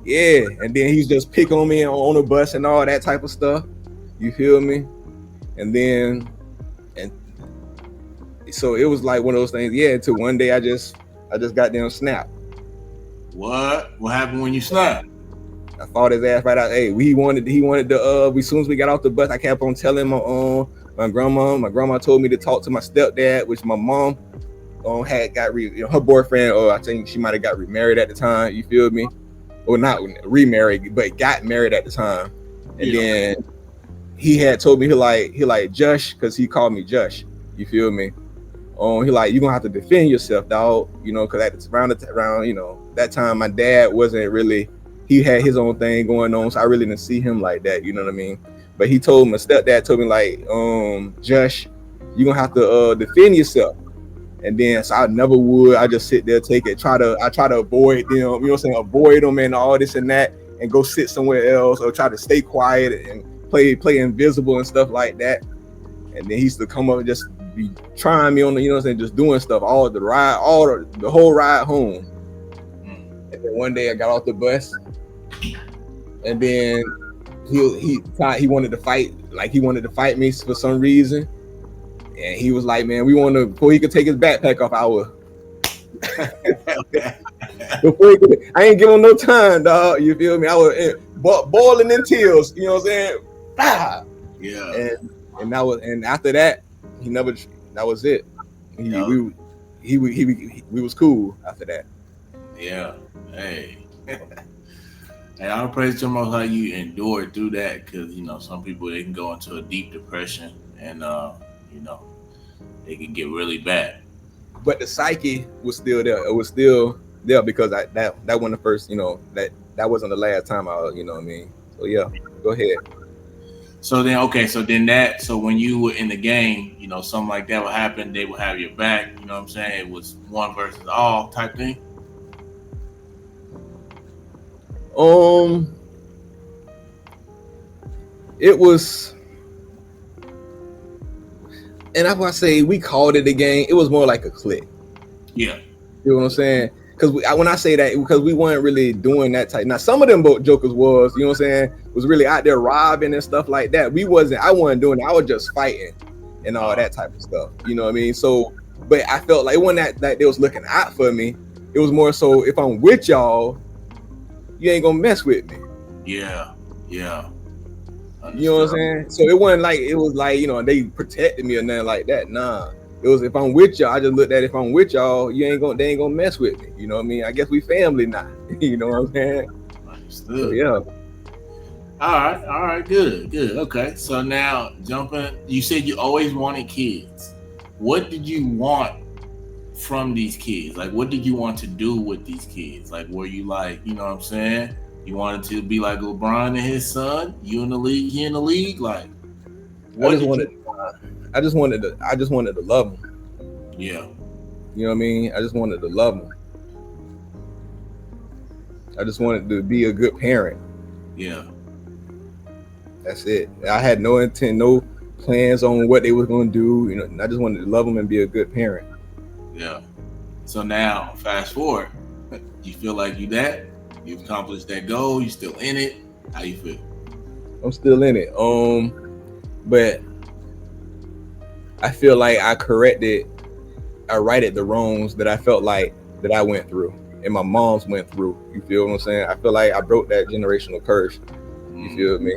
Yeah, and then he's just pick on me on the bus and all that type of stuff. You feel me? And then, and so it was like one of those things. Yeah, until one day I just got down snapped. What happened when you snapped? I fought his ass right out. Hey, he wanted to. As soon as we got off the bus, I kept on telling my grandma. My grandma told me to talk to my stepdad, which my mom had got her boyfriend, or I think she might have got remarried at the time. You feel me? Or not remarried, but got married at the time. And then he had told me he like Josh, because he called me Josh. You feel me? He like, you gonna have to defend yourself, dog. Because around that time my dad wasn't really. He had his own thing going on, so I really didn't see him like that. You know what I mean? But my stepdad told me like, Josh, you gonna have to defend yourself. And then, so I never would. I just sit there, take it, try to avoid them, you know what I'm saying, avoid them and all this and that, and go sit somewhere else, or try to stay quiet and play invisible and stuff like that. And then he used to come up and just be trying me on the, you know what I'm saying, just doing stuff all the whole ride home. And then one day I got off the bus, and then he wanted to fight, like he wanted to fight me for some reason. And he was like, man, we want to, before he could take his backpack off I ain't give him no time, dog. You feel me? I was boiling in tears, you know what I'm saying? Ah! Yeah. And after that, that was it. We was cool after that. Yeah. Hey. And I praise to Most High you endured through that, because you know some people, they can go into a deep depression and you know they can get really bad. But the psyche was still there. It was still there because that wasn't the first, you know, that wasn't the last time you know what I mean. So yeah, go ahead. So then so when you were in the game, you know, something like that would happen, they would have your back, you know what I'm saying? It was one versus all type thing. It was, and that's why I say we called it a game. It was more like a clique. Yeah. You know what I'm saying? Because when I say that, because we weren't really doing that type. Now, some of them jokers was, you know what I'm saying, was really out there robbing and stuff like that. I wasn't doing it. I was just fighting and all that type of stuff. You know what I mean? So, but I felt like it wasn't that they was looking out for me. It was more so, if I'm with y'all, you ain't gonna mess with me. Yeah. Understood. You know what I'm saying? So it wasn't like, it was like, you know, they protected me or nothing like that. Nah. It was, if I'm with y'all, I just looked at, if I'm with y'all, they ain't gonna mess with me. You know what I mean? I guess we family now. You know what I'm saying? Understood. So, yeah. All right, good. Okay. So now jumping, you said you always wanted kids. What did you want from these kids? Like, what did you want to do with these kids? Like, were you like, you know what I'm saying? You wanted to be like LeBron and his son? You in the league, he in the league? Like, I just wanted to love them. Yeah. You know what I mean? I just wanted to love them. I just wanted to be a good parent. Yeah. That's it. I had no intent, no plans on what they were going to do. You know, I just wanted to love them and be a good parent. Yeah. So now, fast forward, you feel like you've accomplished that goal. You still in it? How you feel? I'm still in it. But I feel like I righted the wrongs that I felt like that I went through and my mom's went through. You feel what I'm saying? I feel like I broke that generational curse. You feel me?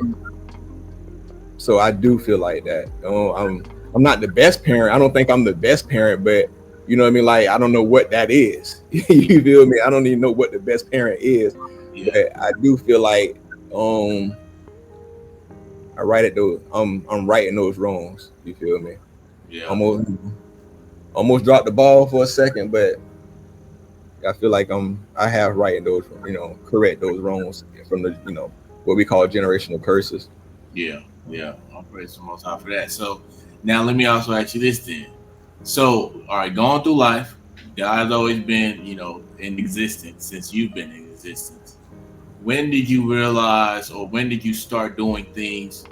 So I do feel like that. I'm not the best parent. I don't think I'm the best parent, but you know what I mean? Like, I don't know what that is. You feel me? I don't even know what the best parent is. Yeah. But I do feel like I righted those. I'm righting those wrongs. You feel me? Yeah. Almost dropped the ball for a second, but I feel like I have righting those, you know, correct those wrongs from the, you know, what we call generational curses. Yeah. I'll praise the Most High for that. So now let me also ask you this then. So, all right, going through life, God's always been, you know, in existence since you've been in existence. When did you realize, or when did you start doing things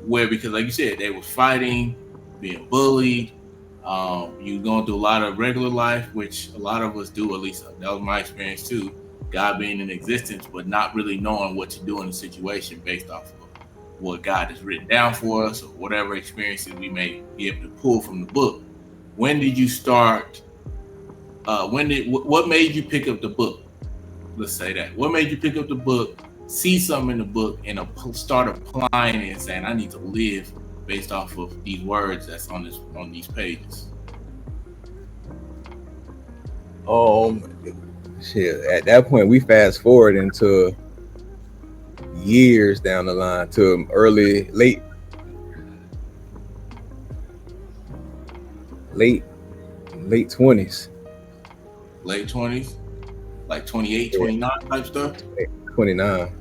where, because like you said, they were fighting, being bullied, you going through a lot of regular life, which a lot of us do, at least that was my experience too, God being in existence, but not really knowing what to do in a situation based off of what God has written down for us or whatever experiences we may be able to pull from the book. When did you start, what made you pick up the book? Let's say that. What made you pick up the book, see something in the book, and start applying it and saying, I need to live based off of these words that's on these pages? Shit, at that point, we fast forward into years down the line to late 20s. Late 20s? Like 28, 29 type stuff? 29.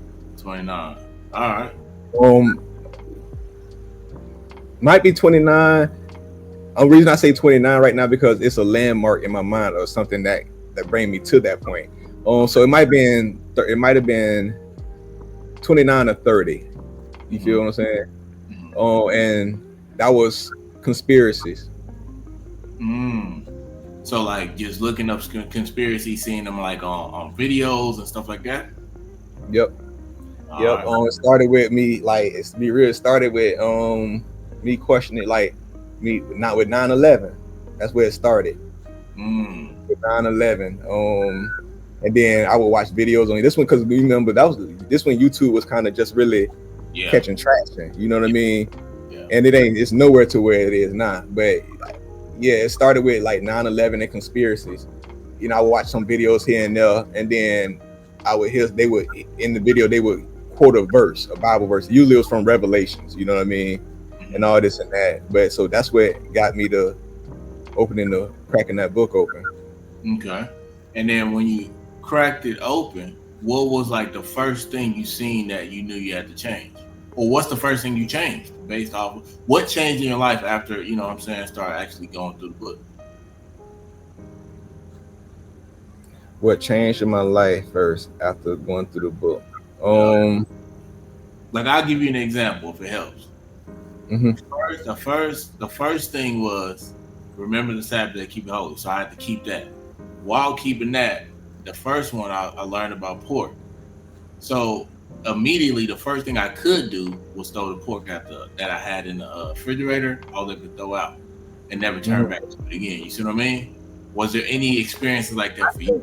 All right. Might be 29. The reason I say 29 right now because it's a landmark in my mind or something that bring me to that point. So it might have been 29 or 30. You feel what I'm saying? Mm-hmm. And that was conspiracies. So like just looking up conspiracy, seeing them like on videos and stuff like that. Yep. Yep. Right. It started with me, like, it's to be real, it started with me questioning, like, me not with 9/11. That's where it started. With 9/11. And then I would watch videos on this one, because remember this when YouTube was kind of just really catching traction. You know what I mean? Yeah. And it's nowhere to where it is now. But yeah, it started with like 9/11 and conspiracies. You know, I would watch some videos here and there, and then I would hear they would in the video they would quote a verse, a Bible verse. Usually it was from Revelations. You know what I mean? And all this and that. But so that's what got me to cracking that book open. Okay. And then when you cracked it open, what was like the first thing you seen that you knew you had to change? Or what's the first thing you changed based off of what changed in your life after, you know what I'm saying, start actually going through the book? What changed in my life first after going through the book? Like, I'll give you an example if it helps. Mm-hmm. The first thing was remember the Sabbath day, keep it holy. So I had to keep that. While keeping that, the first one I learned about pork. So immediately the first thing I could do was throw the pork that I had in the refrigerator, all they could throw out, and never turn back to it again. You see what I mean? Was there any experiences like that for you?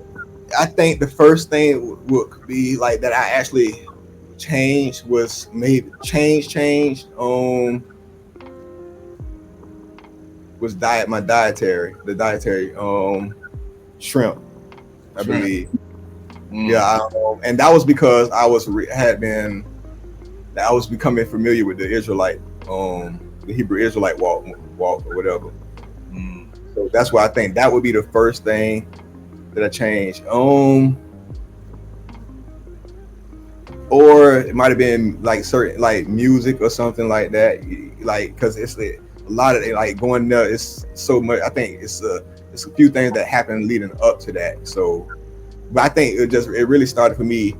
I think the first thing would be like that I actually changed was maybe changed was my dietary shrimp, I believe. Yeah, and that was because I was becoming familiar with the Israelite, the Hebrew Israelite walk or whatever. So that's why I think that would be the first thing that I changed. Or it might have been like certain like music or something like that, like because it's a lot of like going there. It's so much. I think it's a few things that happened leading up to that. So, but I think it really started for me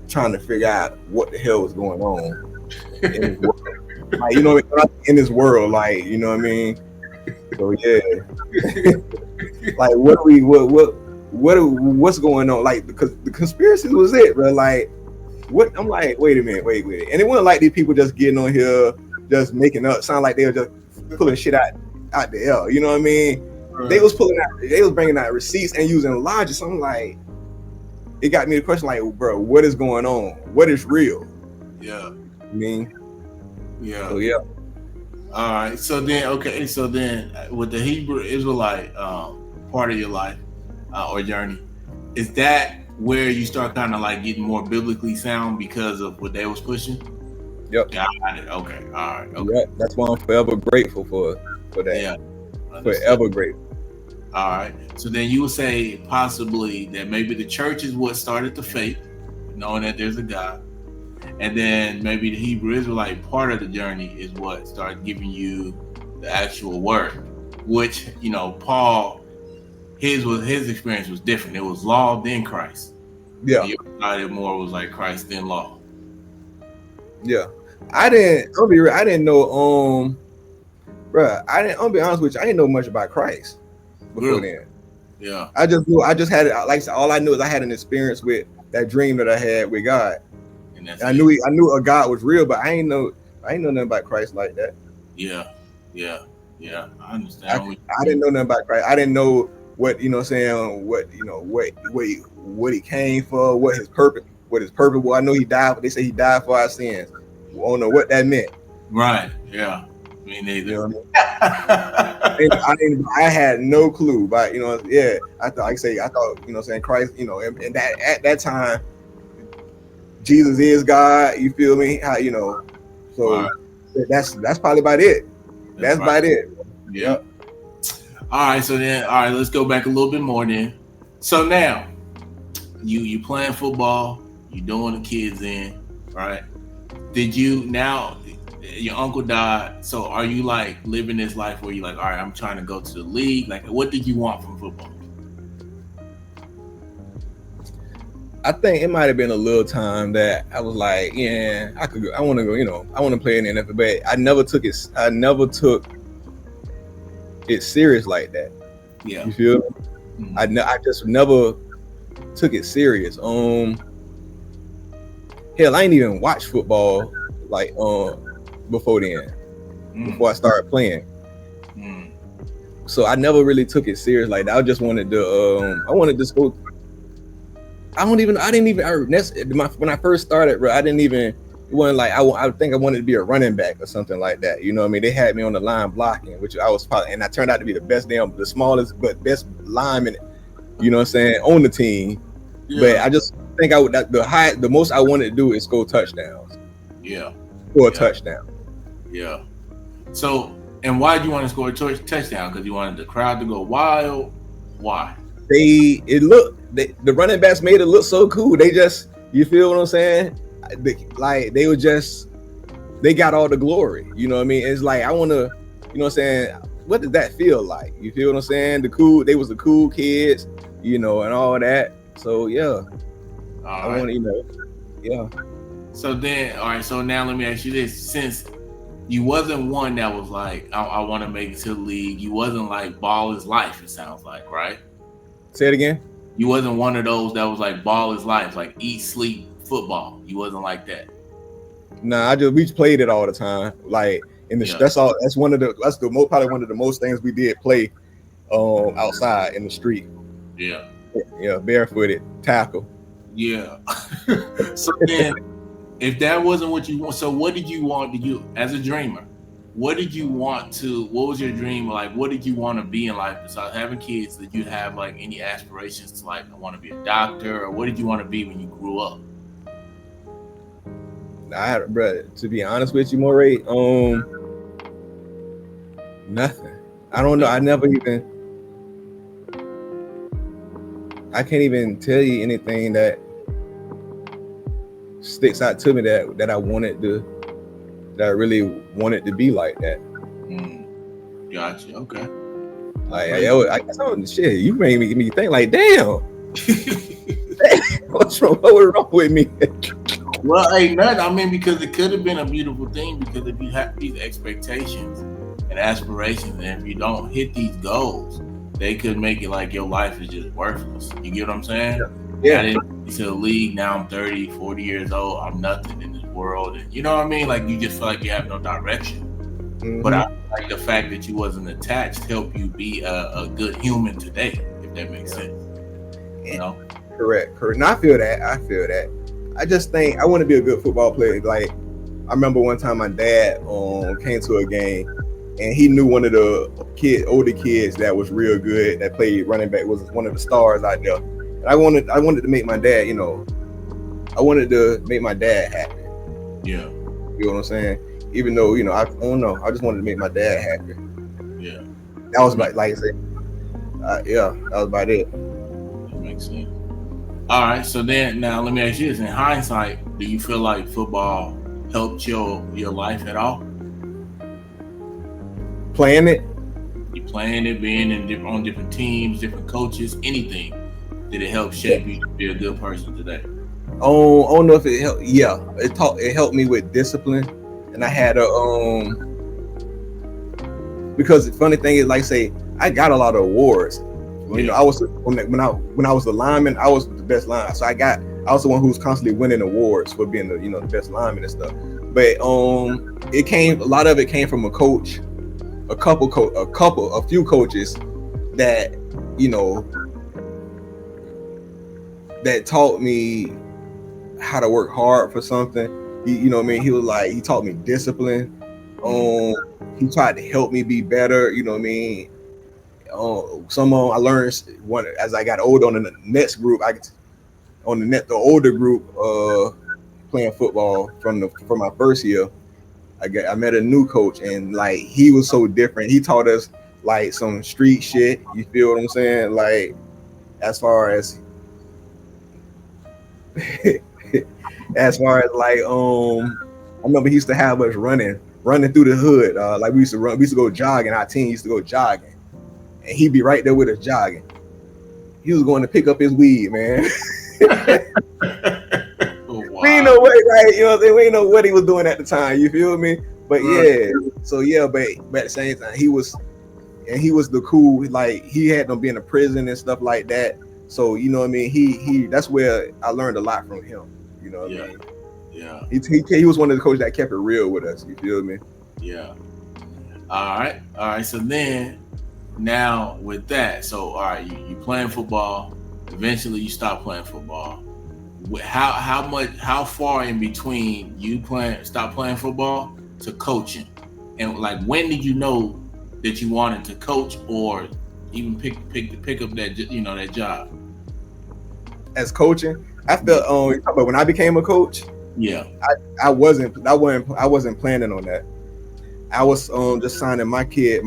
trying to figure out what the hell was going on in this world. Like, you know, in this world, like, you know what I mean. So yeah, like what's going on? Like, because the conspiracy was it, bro. Like, what? I'm like, wait a minute, and it wasn't like these people just getting on here, just making up, sound like they were just pulling shit out the air. You know what I mean? Right. They was bringing out receipts and using logic. So I'm like, it got me the question, like, bro, what is going on? What is real? Yeah. I mean, yeah. So yeah. All right. So then, with the Hebrew Israelite part of your life or journey, is that where you start kind of like getting more biblically sound because of what they was pushing? Yep. Got it. Okay. All right. Okay. Yep. That's why I'm forever grateful for that. Yeah. Forever grateful. All right. So then you would say possibly that maybe the church is what started the faith, knowing that there's a God. And then maybe the Hebrew Israelite part of the journey is what started giving you the actual word, which, you know, Paul, his experience was different. It was law then Christ. Yeah. Your side more was like Christ then law. Yeah. I'll be know, I'll be honest with you, I didn't know much about Christ before then. Yeah. I just had, like, all I knew is I had an experience with that dream that I had with God. And I knew a God was real, but I ain't know nothing about Christ like that. Yeah. I understand. I didn't know nothing about Christ. I didn't know what, you know what I'm saying, what he came for, what his purpose was. I know he died. They say he died for our sins. I don't know what that meant. Right. Yeah. Me neither. You know what I mean? I had no clue. But, you know, yeah, I thought, you know what I'm saying, Christ, you know, and that at that time, Jesus is God. You feel me? How, you know? So right. That's probably about it. That's right. About it. Yeah. All right. So let's go back a little bit more then. So now, you playing football, you doing the kids in, right? Now your uncle died. So are you like living this life where you're like, all right, I'm trying to go to the league? Like, what did you want from football? I think it might have been a little time that I was like, yeah, I could go, I want to go, I want to play in the NFL, but I never took it serious like that. Yeah. You feel me? Mm-hmm. I just never took it serious. Hell, I ain't even watched football like before then. Before I started playing. So I never really took it serious like that. I just wanted to I wanted to go. When I first started, bro, I didn't even, it wasn't like, I think I wanted to be a running back or something like that. You know what I mean? They had me on the line blocking, which I was probably, and I turned out to be the smallest, but best lineman, you know what I'm saying, on the team. Yeah. But I just think the most I wanted to do is score touchdowns. Yeah. Score a touchdown. Yeah. So, and why did you want to score a touchdown? Because you wanted the crowd to go wild? Why? The running backs made it look so cool. They just, you feel what I'm saying? They got all the glory. You know what I mean? It's like, I want to, you know what I'm saying? What did that feel like? You feel what I'm saying? They was the cool kids, and all that. So yeah. I want to, yeah. So then, all right. So now let me ask you this: since you wasn't one that was like, I want to make it to the league. You wasn't like ball is life. It sounds like, right? Say it again. You wasn't one of those that was like ball is life, like eat, sleep, football. You wasn't like that. Nah, we just played it all the time. Like in the that's probably one of the most things we did play outside in the street. Yeah. Yeah, barefooted, tackle. Yeah. So then, if that wasn't what you want, so what did you want? As a dreamer, what was your dream? Like, what did you want to be in life besides having kids? Did you have like any aspirations to like, I want to be a doctor, or what did you want to be when you grew up? To be honest with you, Moreh, nothing. I don't know. I can't even tell you anything that sticks out to me that I wanted to, that I really wanted to be like that. Gotcha. Okay. Shit, you made me think like, damn. What's wrong with me? Well, ain't nothing. I mean, because it could have been a beautiful thing, because if you have these expectations and aspirations, and if you don't hit these goals, they could make it like your life is just worthless. You get what I'm saying? Yeah. I didn't get to the league. Now I'm 30, 40 years old. I'm nothing in this world. And you know what I mean? Like, you just feel like you have no direction. Mm-hmm. But I like the fact that you wasn't attached help you be a good human today, if that makes sense. You know? Correct. And I feel that. I just think I want to be a good football player. Like, I remember one time my dad came to a game, and he knew one of the older kids that was real good, that played running back, was one of the stars out there. And I wanted to make my dad, I wanted to make my dad happy. Yeah. You know what I'm saying? Even though, I don't know, I just wanted to make my dad happy. Yeah. That was like I said, that was about it. That makes sense. All right, so then now let me ask you this: in hindsight, do you feel like football helped your life at all? Playing it, being on different teams, different coaches, anything. Did it help shape you to be a good person today? Oh, I don't know if it helped. Yeah, it helped me with discipline, and I had because the funny thing is, like, say, I got a lot of awards. I was when I was the lineman, I was the best lineman. So I was the one who was constantly winning awards for being the best lineman and stuff. But a lot of it came from a coach, a few coaches that that taught me how to work hard for something. You know what I mean? He taught me discipline. He tried to help me be better. You know what I mean? I learned as I got older on the next group. The older group playing football from my first year. I met a new coach, and like, he was so different. He taught us like some street shit. You feel what I'm saying? Like, as far as like, I remember he used to have us running through the hood. Like, we used to go jogging. Our team used to go jogging. And he'd be right there with us jogging. He was going to pick up his weed, man. Oh, wow. We ain't know what, right? You know what I'm saying? We ain't know what he was doing at the time. You feel me? But Right. yeah, so yeah, but at the same time, he was the cool. Like he had them being in prison and stuff like that. So you know what I mean? He that's where I learned a lot from him. You know what I mean? Yeah. He was one of the coaches that kept it real with us. You feel me? Yeah. All right. So then, now with that, so all right, you playing football. Eventually, you stop playing football. How far in between you stop playing football to coaching, and like when did you know that you wanted to coach or even pick up that that job? As coaching, I felt but when I became a coach, Yeah. I wasn't planning on that. I was just signing my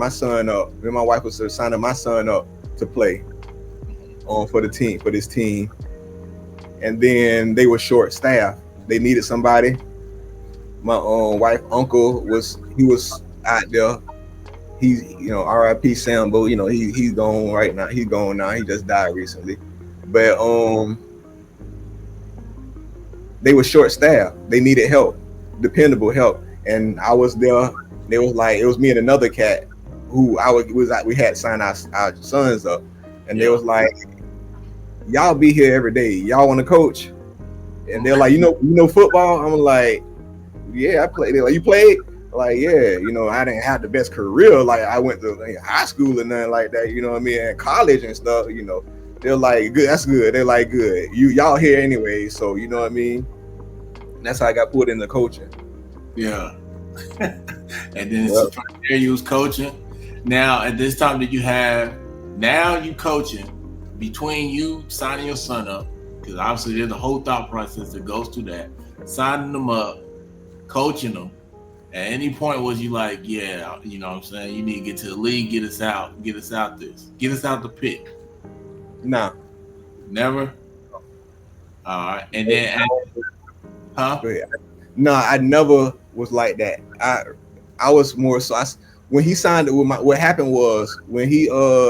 son up. Me and my wife was signing my son up to play for this team. And then they were short staffed. They needed somebody. My wife uncle was out there. He's R.I.P. Sambo. He's gone right now. He's gone now. He just died recently. But they were short staffed. They needed help, dependable help. And I was there. They was like, it was me and another cat who we had signed our sons up. And they was like, y'all be here every day. Y'all want to coach? And they're like, you know football? I'm like, yeah, I played. They're like, you played? Like, yeah, I didn't have the best career. Like I went to high school and nothing like that, you know what I mean? And college and stuff, They're like, good, that's good. They're like, good. Y'all here anyway, so you know what I mean? And that's how I got put into coaching. Yeah. And then from there you was coaching. Now at this time that you coaching between you signing your son up, because obviously there's a whole thought process that goes through that, signing them up, coaching them. At any point was you like, yeah, you know what I'm saying, you need to get to the league, get us out the pit? Nah. Never? All right. And then No, I never was like that. I was more so when he signed it with what happened was when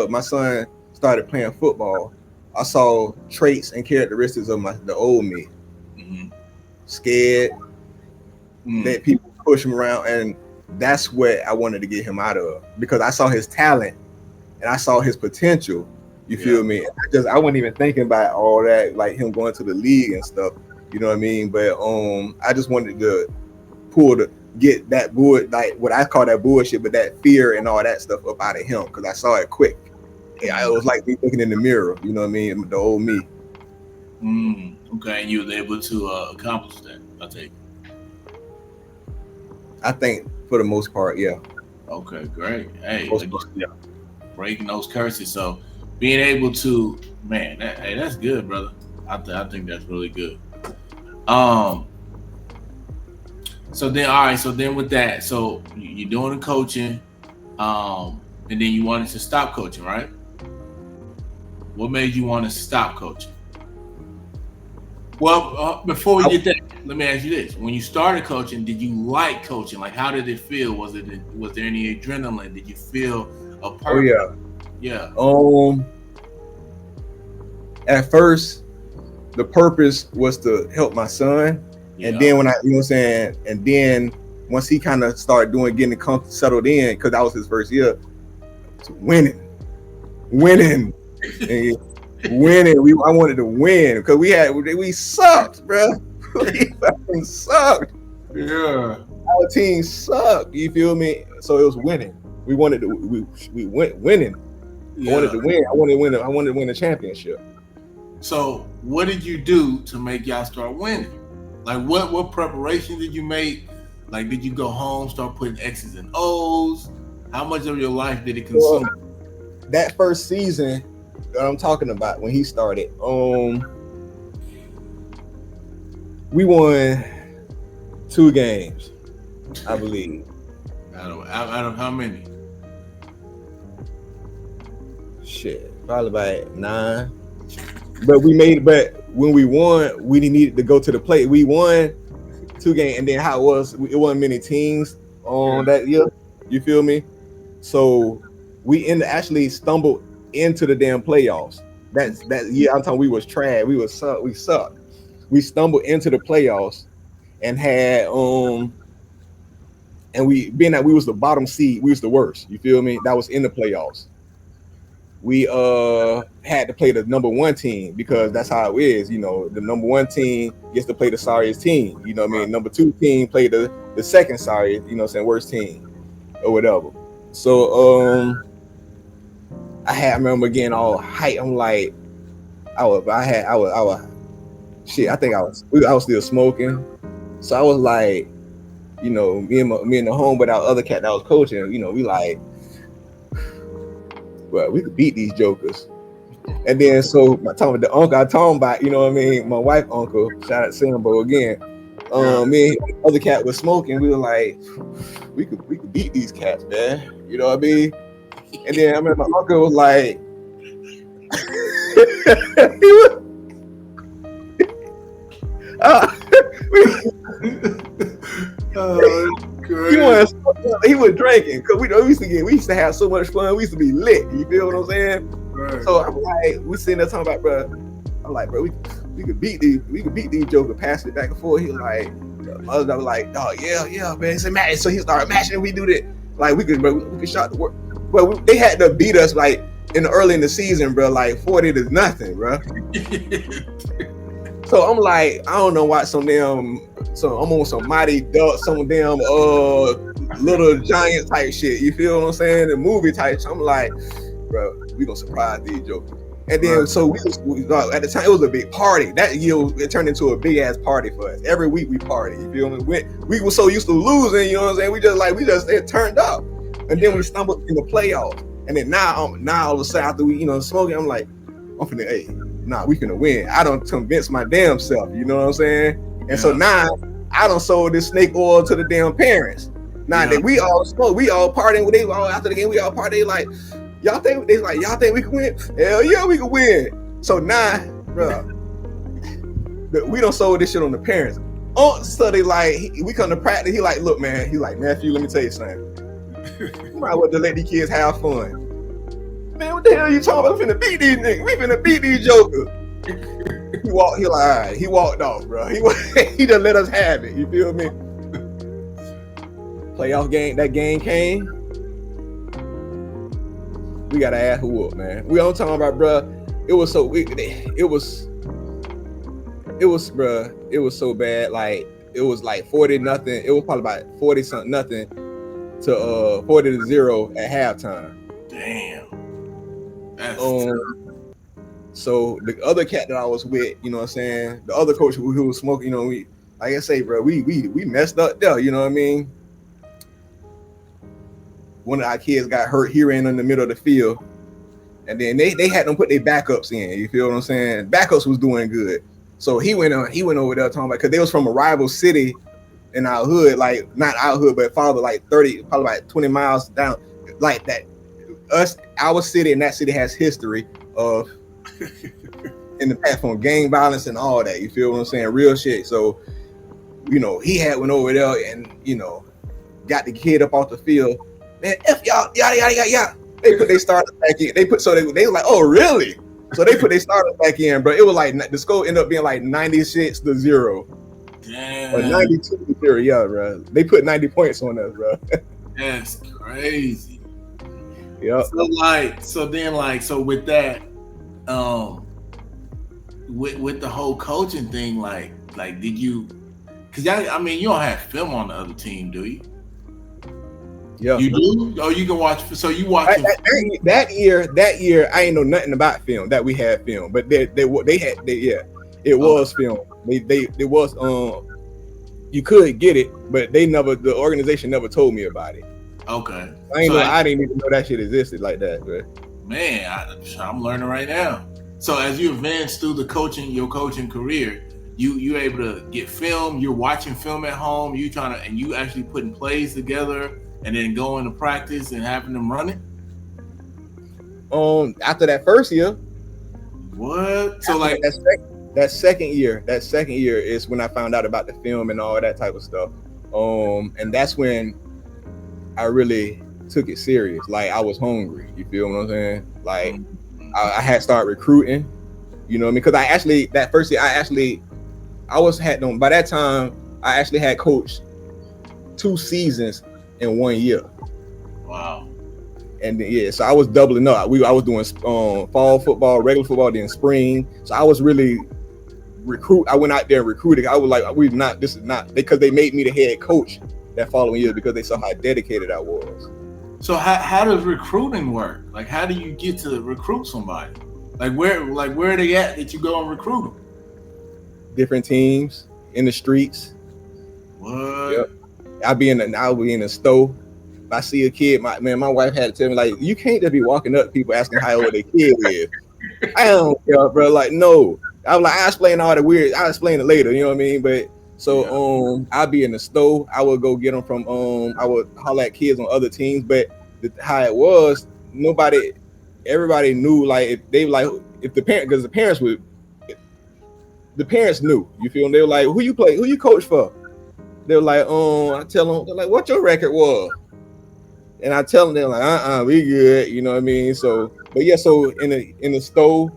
my son started playing football, I saw traits and characteristics of the old me. Mm-hmm. Scared, that people push him around, and that's what I wanted to get him out of, because I saw his talent and I saw his potential. You feel me? I wasn't even thinking about all that, like him going to the league and stuff. You know what I mean? But I just wanted to get that like what I call that bullshit, but that fear and all that stuff up out of him, because I saw it quick. Yeah, it was like me looking in the mirror. You know what I mean? The old me. Okay, and you were able to accomplish that, I take it. I think for the most part, yeah. Okay, great. Hey, breaking those curses. So being able to, man, that's good, brother. I think that's really good. So then with that, so you're doing the coaching, and then you wanted to stop coaching, right? What made you want to stop coaching? Well, before we get that, let me ask you this: when you started coaching, did you like coaching? Like, how did it feel? Was there any adrenaline? Did you feel a purpose? Oh yeah. At first, the purpose was to help my son, and then when and then once he kind of started getting settled in, because that was his first year, winning. And winning. I wanted to win, because we sucked, bro. We fucking sucked. Yeah. Our team sucked. You feel me? So it was winning. We wanted to. We went winning. Yeah. I wanted to win. I wanted to win a championship. So what did you do to make y'all start winning? Like what preparation did you make? Like, did you go home, start putting X's and O's? How much of your life did it consume? That first season that I'm talking about, when he started, we won 2 games, I believe. Out of how many? Shit, probably about 9. But when we won, we needed to go to the play. We won 2 games, and then how it wasn't many teams on that year. You feel me? So we actually stumbled into the damn playoffs. that year. I'm talking, we was trash. We sucked. We stumbled into the playoffs and had and we being that we was the bottom seed, we was the worst. You feel me? That was in the playoffs. We had to play the number one team because that's how it is. You know, the number one team gets to play the sorriest team. You know what I mean? Number two team play the second sorry, you know what I'm saying, worst team or whatever. So I remember getting all hype. I'm like, I was shit. I think I was still smoking. So I was like, you know, me and the home, but our other cat that was coaching, you know, we like, well, we could beat these jokers. And then so the uncle I talking about, you know what I mean, my wife uncle, shout out Sambo again. Me and the other cat was smoking. We were like, we could beat these cats, man. You know what I mean? And then I remember my uncle was like, he was drinking because we used to have so much fun. We used to be lit. You feel what I'm saying? Right. So I'm like, we sitting there talking about, bro. I'm like, bro, we could beat these jokers, pass it back and forth. He was like, I was like, oh yeah, man. So he started mashing and we do that. Like we could shot the work. But they had to beat us like early in the season, bro, like 40-0, bro. So I'm like, I don't know what I'm on some Mighty Ducks, some damn Little Giant type shit. You feel what I'm saying? The movie type. So I'm like, bro, we gonna surprise these jokers. And then so we at the time it was a big party. That year it turned into a big ass party for us. Every week we party. You feel me? We were so used to losing, you know what I'm saying? We just turned up. And then we stumbled in the playoffs. And then now all of a sudden after we, you know, smoking, I'm like, I'm finna, hey, nah, we finna win. I don't convince my damn self, you know what I'm saying? And so now I done sold this snake oil to the damn parents. Now that we all smoke, we all partying, they all after the game, we all party like, y'all think we can win? Hell yeah, we can win. So now, bro, we done sold this shit on the parents. So they like, we come to practice, he like, look, man, Matthew, let me tell you something. You might want to let these kids have fun. Man, what the hell are you talking about? We finna beat these niggas. We finna beat these jokers. He walked off, bro. He just let us have it. You feel me? Playoff game, that game came. We got to ass who up, man. We all talking about, bro. It was so bad. Like it was like 40-0. It was probably about 40-something to 40-0 at halftime. Damn. So the other cat that I was with, you know what I'm saying, the other coach who was smoking, you know, we like I say, bro, we messed up there, you know what I mean? One of our kids got hurt. He ran in the middle of the field, and then they had them put their backups in. You feel what I'm saying? Backups was doing good, so he went over there talking about, because they was from a rival city in our hood, like not our hood, but farther, like 30, probably like 20 miles down, like that. Our city and that city has history of in the past from gang violence and all that. You feel what I'm saying? Real shit. So, you know, he went over there and, you know, got the kid up off the field. Man, F y'all, yada. They put their starters back in. They were like, oh really? So they put their starters back in, bro. It was like the score ended up being like 96-0. Damn. Or 92-0, yeah, bro. They put 90 points on us, bro. That's crazy. Yeah. So with that, with the whole coaching thing, like did you? Because I mean, you don't have film on the other team, do you? Yeah. You do? Oh, you can watch. So you watch that year. I ain't know nothing about film. That we had film, but it was film. They was you could get it, but the organization never told me about it. Okay. I didn't even know that shit existed like that, bro. Man, I'm learning right now. So as you advance through your coaching career, you able to get film. You're watching film at home. You actually putting plays together and then going to practice and having them run it. After that first year. What? So like that second year is when I found out about the film and all that type of stuff. And that's when I really took it serious. Like I was hungry. You feel what I'm saying? Like I had started recruiting, you know what I mean? Because I actually, that first year, by that time, I actually had coached 2 seasons in 1 year. Wow. And yeah, so I was doubling up. I was doing fall football, regular football, then spring. So I was really I went out there and recruited. I was like, this is not, because they made me the head coach that following year because they saw how dedicated I was. So how does recruiting work? Like, how do you get to recruit somebody? Like where are they at that you go and recruit them? Different teams in the streets. What? Yep. I'll be in the store. If I see a kid, my wife had to tell me, like, you can't just be walking up to people asking how old their kid is. I don't care, bro. Like, no. I was like, I explain all the weird. I'll explain it later. You know what I mean? But so I'll be in the store. I would go get them from I would holler at kids on other teams. But how it was, everybody knew, like, if they like, if the parent, because the parents knew. You feel? And they were like, who you coach for? They were like, I tell them, they're like, what your record was? And I tell them, they're like, we good, you know what I mean? So, but yeah, so in the store,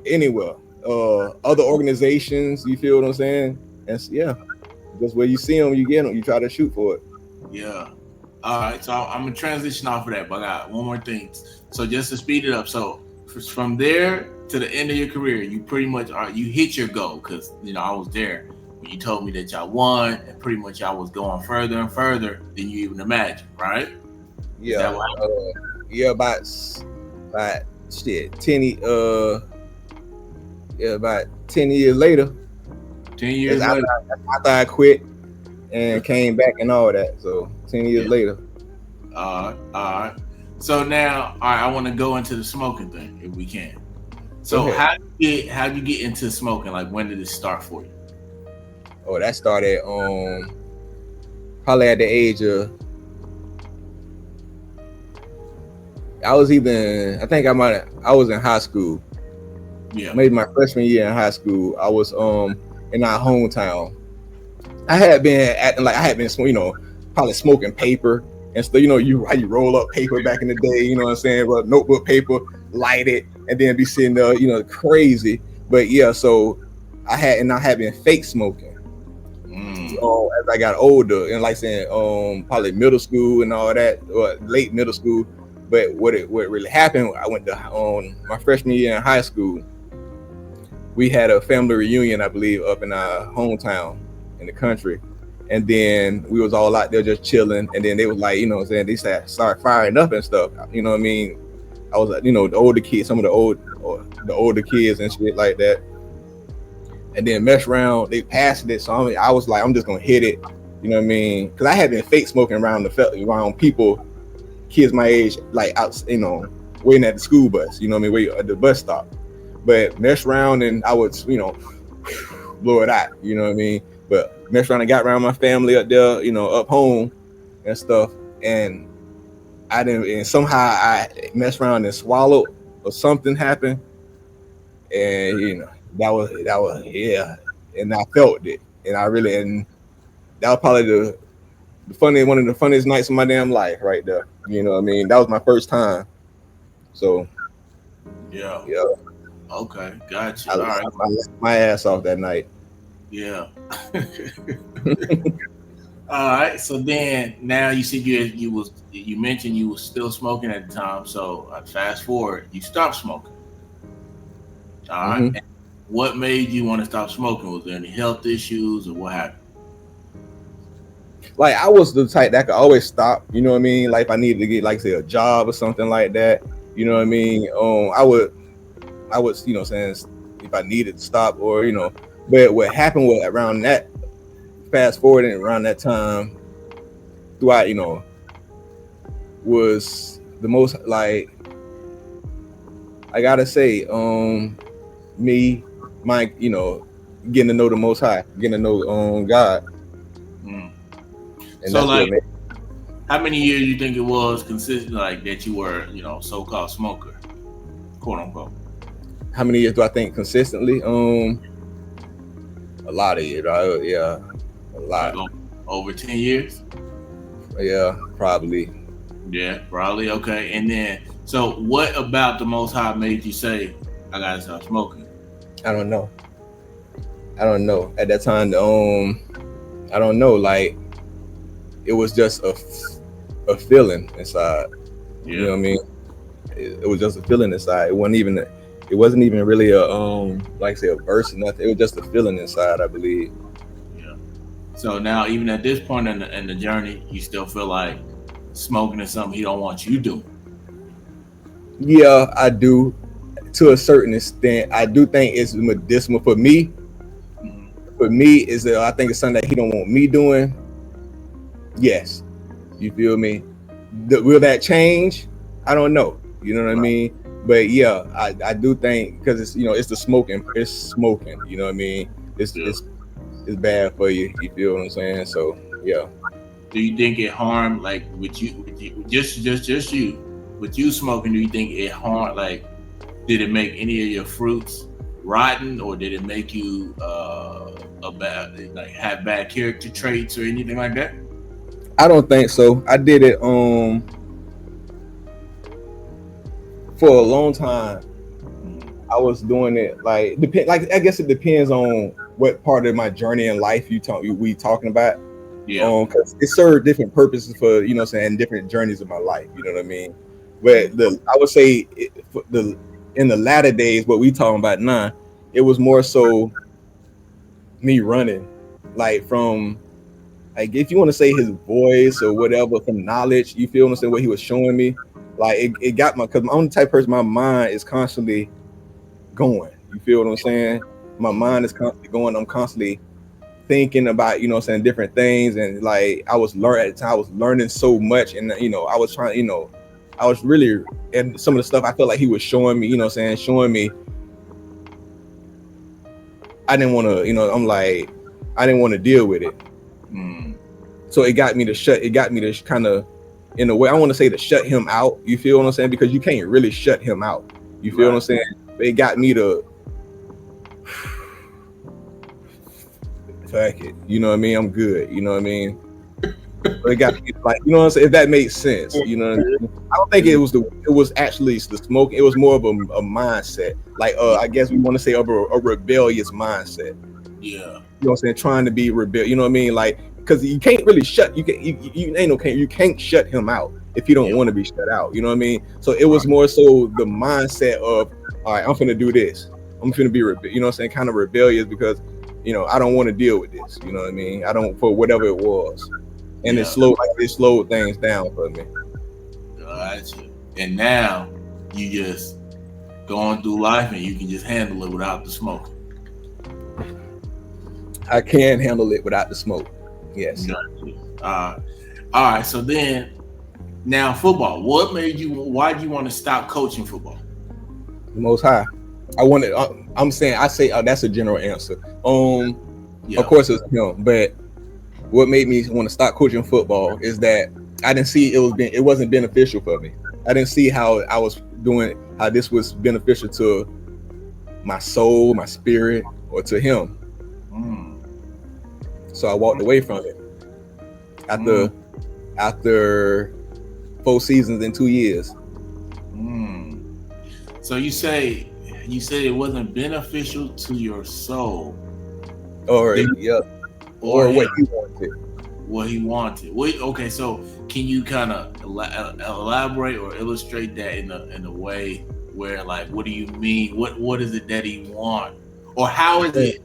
anywhere, other organizations, you feel what I'm saying? And yeah, that's where you see them, you get them, you try to shoot for it. Yeah. All right, so I'm gonna transition off of that, but I got one more thing. So just to speed it up, so from there to the end of your career, you pretty much you hit your goal, because I was there when you told me that y'all won, and pretty much y'all was going further and further than you even imagined, right? Yeah. About 10 years later. 10 years later. After I quit and came back and all that. So 10 years later. All right. So now, I want to go into the smoking thing if we can. So how did you get into smoking? Like, when did it start for you? Oh, that started probably at the age of, I was in high school. Yeah. Maybe my freshman year in high school. I was in our hometown. I had been acting like I had been, probably smoking paper and stuff. How you roll up paper back in the day, you know what I'm saying? Well, notebook paper, light it, and then be sitting there, crazy. But yeah, so I had been fake smoking. As I got older, and like saying, probably middle school and all that, or late middle school. But what really happened, I went to my freshman year in high school. We had a family reunion, I believe, up in our hometown in the country, and then we was all out there just chilling. And then they was like, they started firing up and stuff. You know what I mean? I was like, the older kids, some of the older kids and shit like that. And then mess around, they passed it. So I was like, I'm just gonna hit it. You know what I mean? Because I had been fake smoking around people, kids my age, like out, waiting at the school bus. You know what I mean? Wait at the bus stop. But mess around and I would, blow it out. You know what I mean? But mess around and got around my family up there, up home and stuff. And I didn't. And somehow I messed around and swallowed, or something happened. And that was and I felt it, and that was probably one of the funniest nights of my damn life right there. You know what I mean? That was my first time. So yeah. Okay, gotcha. All right. I left my ass off that night. Yeah. All right. So then, now you said you mentioned you was still smoking at the time. So fast forward, you stopped smoking. All right. And what made you want to stop smoking? Was there any health issues, or what happened? Like, I was the type that could always stop. You know what I mean? Like, if I needed to get, like, say, a job or something like that. You know what I mean? I would, saying, if I needed to stop, or But what happened was, around that, fast forwarding around that time, throughout, was the most, like, I gotta say, getting to know the Most High, getting to know God. And so, like, how many years you think it was consistent, like, that you were, so-called smoker, quote unquote? How many years do I think consistently? A lot of years, right? Yeah, a lot. Like over 10 years? Yeah, probably. Yeah, probably. Okay. And then, So what about the Most High made you say, I gotta stop smoking? I don't know. At that time, I don't know. Like, it was just a feeling inside. Yeah. You know what I mean? It was just a feeling inside. It wasn't even really a like I say, a verse or nothing. It was just a feeling inside, I believe. Yeah. So now, even at this point in the journey, you still feel like smoking is something he don't want you doing. Yeah, I do. To a certain extent, I do think it's medicinal for me. For me, is that I think it's something that he don't want me doing. Yes, you feel me? Will that change? I don't know. You know what I mean? But yeah, I do think, because it's, it's the smoking. It's smoking. You know what I mean? It's bad for you. You feel what I'm saying? So yeah. Do you think it harmed, like, with you just you with you smoking? Do you think it harmed, like, did it make any of your fruits rotten, or did it make you have bad character traits or anything like that? I don't think so. I did it for a long time. I was doing it like I guess it depends on what part of my journey in life we talking about. Yeah. Because it served different purposes for, you know what I'm saying, different journeys of my life. You know what I mean? But I would say in the latter days, what we talking about now, it was more so me running, like, from, like, if you want to say his voice or whatever, from knowledge, you feel what I'm saying, what he was showing me, like, it got because I'm the type of person, my mind is constantly going. You feel what I'm saying? My mind is constantly going. I'm constantly thinking about, you know what I'm saying, different things. And like, I was learning so much, and I was trying, I was really, and some of the stuff I felt like he was showing me, you know what I'm saying, showing me, I didn't want to, I'm like, I didn't want to deal with it. So it got me to kind of, in a way, I want to say, to shut him out. You feel what I'm saying? Because you can't really shut him out. You feel what I'm saying? It got me to, fuck it. You know what I mean? I'm good. You know what I mean? But it got me, like, you know what I'm saying? If that makes sense. You know what I mean? I don't think it was actually the smoke. It was more of a mindset. Like, I guess we want to say of a rebellious mindset. Yeah. You know what I'm saying? Trying to be rebellious. You know what I mean? Like, because you can't really you can't shut him out if you don't want to be shut out. You know what I mean? So it was more so the mindset of, all right, I'm finna do this. I'm finna be, you know what I'm saying, kind of rebellious, because, I don't want to deal with this. You know what I mean? I don't, for whatever it was. And it slowed things down for me. Gotcha. And now you just going through life, and you can just handle it without the smoke. I can handle it without the smoke. Yes. Gotcha. All right. So then, now football. Why do you want to stop coaching football? The Most High. I say that's a general answer. Of course it's him, but what made me want to stop coaching football is that I didn't see it wasn't beneficial for me. I didn't see how I was doing, how this was beneficial to my soul, my spirit, or to him. So I walked away from it after 4 seasons in 2 years. So you said it wasn't beneficial to your soul, or what he wanted. What he wanted. Okay, so can you kind of elaborate or illustrate that in a way where, like, what do you mean? What is it that he wants, or how's it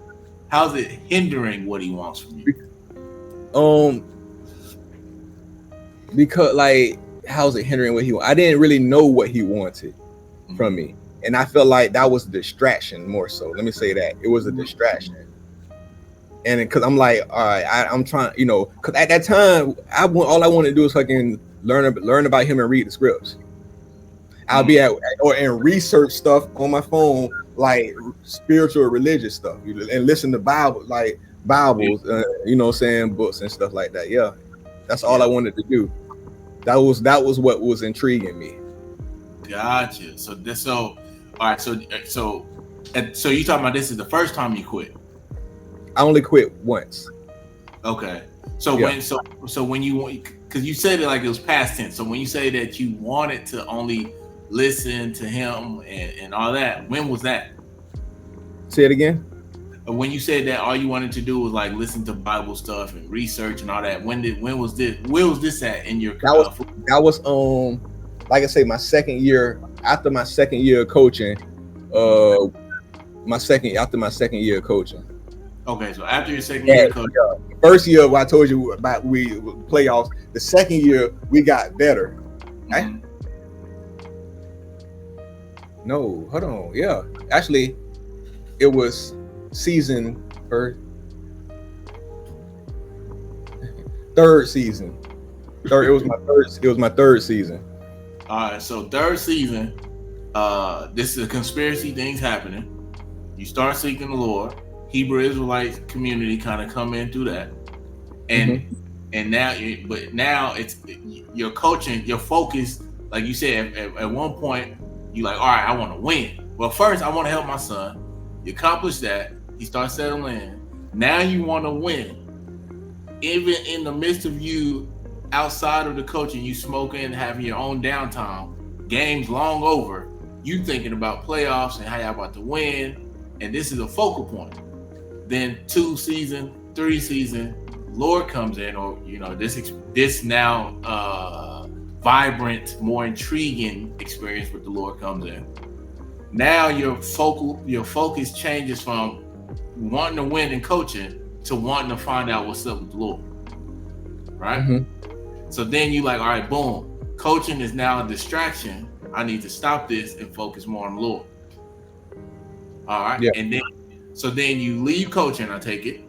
hindering what he wants from you? Because, like, how's it hindering what he wants? I didn't really know what he wanted from me, and I felt like that was a distraction more so. Let me say that it was a distraction. And because I'm like, all right, I'm trying, because at that time, all I wanted to do is fucking learn about him and read the scripts. I'll be and research stuff on my phone, like spiritual, religious stuff, and listen to Bibles, you know what I'm saying, books and stuff like that. Yeah, that's all I wanted to do. That was what was intriguing me. Gotcha. So all right. So you talking about this is the first time you quit? I only quit once. Okay. So when you want, because you said it like it was past tense. So when you say that you wanted to only listen to him and all that. When was that? Say it again. When you said that all you wanted to do was like listen to Bible stuff and research and all that, when was this? Where was this at in your? That was like I say, my second year after my second year of coaching. After my second year of coaching. Okay, so after your second year of coaching. Yeah. First year, I told you about we playoffs. The second year, we got better. Right? Mm-hmm. No, hold on. Yeah, actually, it was season third season. It was my third season. All right, so third season. This is a conspiracy. Things happening. You start seeking the Lord. Hebrew Israelite Community kind of come in through that, and now it's your coaching, your focus. Like you said, at one point, you like, all right, I want to win. Well, first, I want to help my son. You accomplish that. He starts settling in. Now you want to win. Even in the midst of you outside of the coaching, you smoking, having your own downtime, games long over, you thinking about playoffs and how y'all about to win. And this is a focal point. Then 2 season, 3 season, Lord comes in, or this now vibrant, more intriguing experience with the Lord comes in. Now your focus changes from wanting to win and coaching to wanting to find out what's up with the Lord. Right? Mm-hmm. So then you like, all right, boom. Coaching is now a distraction. I need to stop this and focus more on the Lord. All right. Yeah. And then you leave coaching, I take it.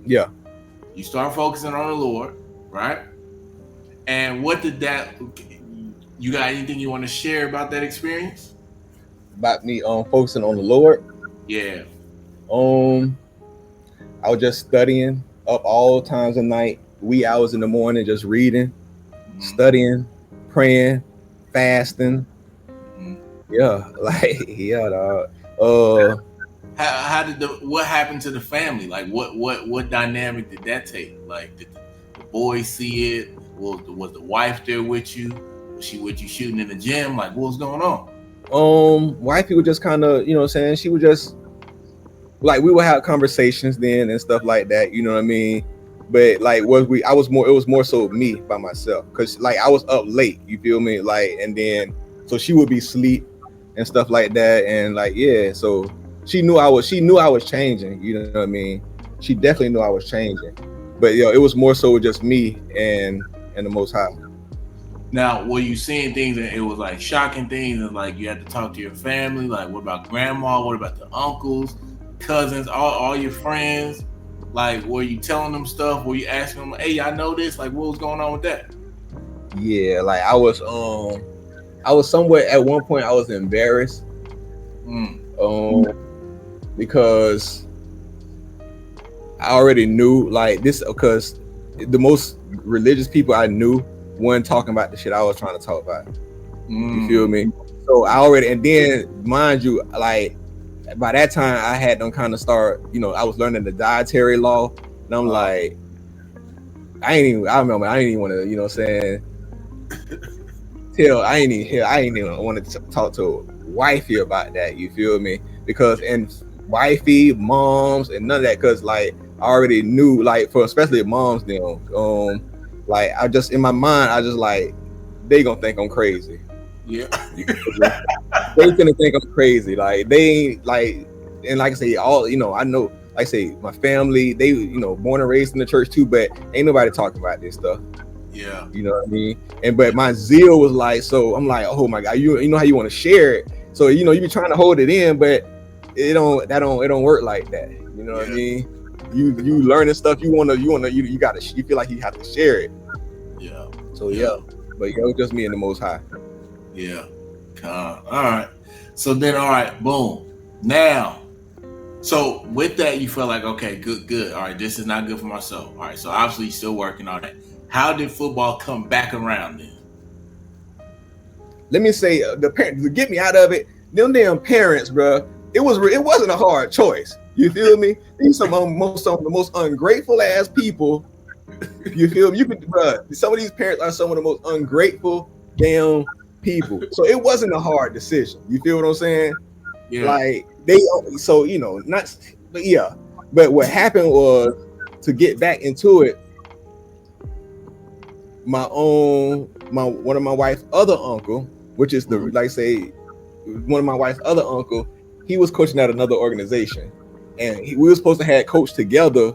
Yeah. You start focusing on the Lord, right? And what did that, you got anything you want to share about that experience? About me focusing on the Lord? Yeah. I was just studying up all times of night, wee hours in the morning, just reading, studying, praying, fasting. Yeah, dog. How did what happened to the family? Like what dynamic did that take? Like did the boys see it? Was the wife there with you? Was she with you shooting in the gym? Like what was going on? Wifey would just kind of, saying, she would just like, we would have conversations then and stuff like that, you know what I mean? But like, it was more so me by myself, because like I was up late, you feel me? Like, and then so she would be asleep and stuff like that, and like, yeah, so she knew I was changing, you know what I mean? She definitely knew I was changing, but it was more so just me and the Most High. Now, were you seeing things that it was like shocking things, and like you had to talk to your family? Like, what about grandma? What about the uncles, cousins, all your friends? Like, were you telling them stuff? Were you asking them, hey, I know this? Like, what was going on with that? Yeah, like I was somewhere at one point, I was embarrassed. Because I already knew like this, because the most religious people I knew weren't talking about the shit I was trying to talk about. You feel me? So I already, and then mind you, like by that time I had them kind of start, I was learning the dietary law, and I'm like, I didn't even want to, what I'm saying, I ain't even want to talk to wifey about that, you feel me? Because and wifey, moms, and none of that, because like I already knew, like for especially moms, like I just in my mind, I just like, they gonna think I'm crazy. Yeah. They gonna think I'm crazy. Like they ain't like, and like I say, all I know, like I say, my family, they born and raised in the church too, but ain't nobody talking about this stuff. Yeah. You know what I mean? And but my zeal was like, so I'm like, oh my God, you know how you want to share it. So you be trying to hold it in, but it don't work like that. You know what I mean? You learning stuff, you feel like you have to share it. Yeah. So but it was just me and the Most High. Yeah. All right. So then, all right, boom. Now, so with that, you felt like, okay, good. All right, this is not good for my soul. All right, so obviously you're still working on that. How did football come back around then? Let me say, the parents, to get me out of it, them damn parents, bro, it wasn't a hard choice. You feel me? These are some of the most ungrateful ass people. You feel me? Some of these parents are some of the most ungrateful damn people. So it wasn't a hard decision. You feel what I'm saying? Yeah. Like they, so not, but yeah. But what happened was, to get back into it, one of my wife's other uncle, which is one of my wife's other uncle, he was coaching at another organization, and we were supposed to have coached together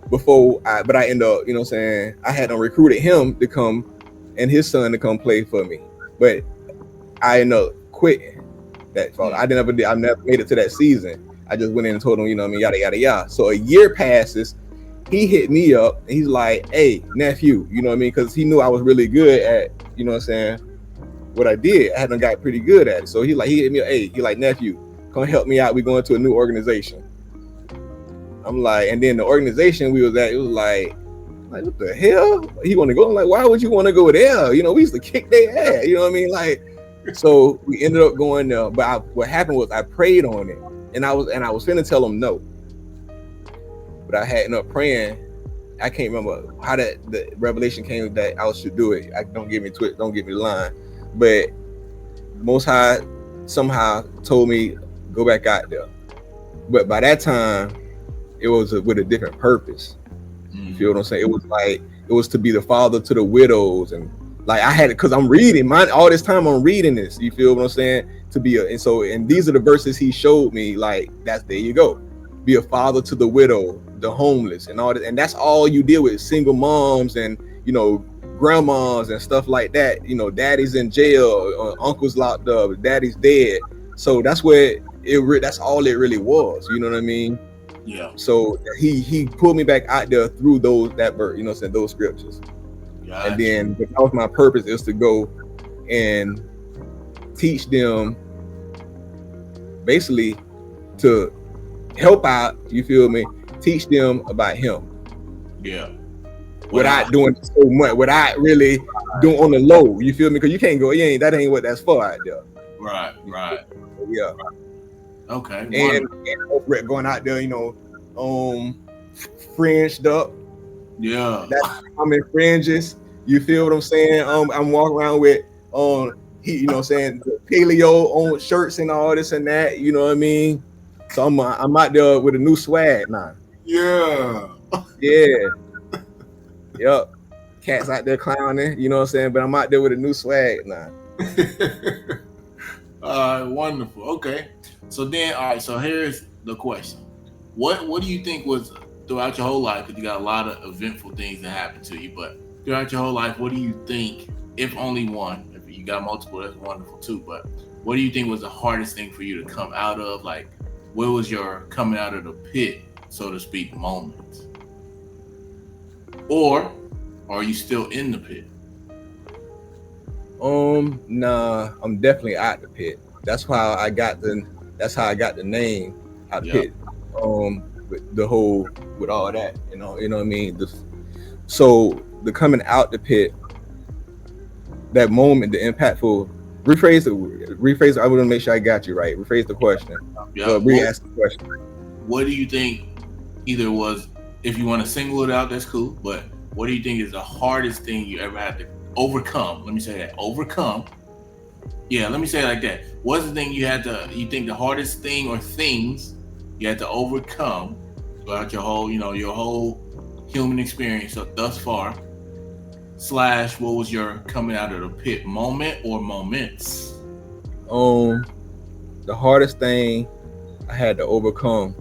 but I ended up, I had recruited him to come, and his son to come play for me, but I ended up quitting that fall. I never made it to that season. I just went in and told him, yada yada yada. So a year passes. He hit me up and he's like, "Hey, nephew," because he knew I was really good at, what I did. I hadn't got pretty good at it. So he hit me up, "Hey," he like, "Nephew, come help me out. We're going to a new organization." I'm like, and then the organization we was at, it was like what the hell? He want to go? I'm like, why would you want to go there? We used to kick their ass. You know what I mean? Like, so we ended up going there. But what happened was I prayed on it, and I was finna tell him no. But I had ended up praying. I can't remember how the revelation came that I should do it. Don't get me to it. Don't get me the line. But Most High somehow told me go back out there. But by that time, it was with a different purpose. You feel what I'm saying? It was like it was to be the father to the widows, and like I had it because I'm reading all this time. I'm reading this. You feel what I'm saying? And these are the verses he showed me. Like there you go. Be a father to the widow, the homeless, and all that. And that's all you deal with: single moms and grandmas and stuff like that. Daddy's in jail, uncle's locked up, daddy's dead. So that's where that's all it really was. You know what I mean? Yeah. So he pulled me back out there through those scriptures. Gotcha. And then that was my purpose, is to go and teach them, basically to help out, you feel me? Teach them about him. Yeah. Without doing so much, without really doing on the low, you feel me? Because you can't go, that ain't what that's for out there. Right. Yeah. Okay. And going out there, fringed up. Yeah. I'm in fringes. You feel what I'm saying? I'm walking around with paleo on shirts and all this and that. You know what I mean? So I'm out there with a new swag now. Yeah. Yeah. Yep. Cats out there clowning. You know what I'm saying? But I'm out there with a new swag now. Wonderful. Okay. So then, all right. So here's the question: What do you think was throughout your whole life? Because you got a lot of eventful things that happened to you, but throughout your whole life, what do you think? If only one, if you got multiple, that's wonderful too. But what do you think was the hardest thing for you to come out of? Like, where was your coming out of the pit, so to speak, moment? Or are you still in the pit? Nah, I'm definitely out the pit. That's how I got the name out the pit. With all that, you know what I mean? So the coming out the pit, that moment, the impactful, rephrase it. I want to make sure I got you right. Rephrase the question. Yeah. Re-ask the question. What do you think either was, if you want to single it out, that's cool, but what do you think is the hardest thing you ever had to overcome? Let me say that. Overcome. Yeah, let me say it like that. What's the thing you think the hardest thing or things you had to overcome throughout your whole human experience thus far, / what was your coming out of the pit moment or moments? The hardest thing I had to overcome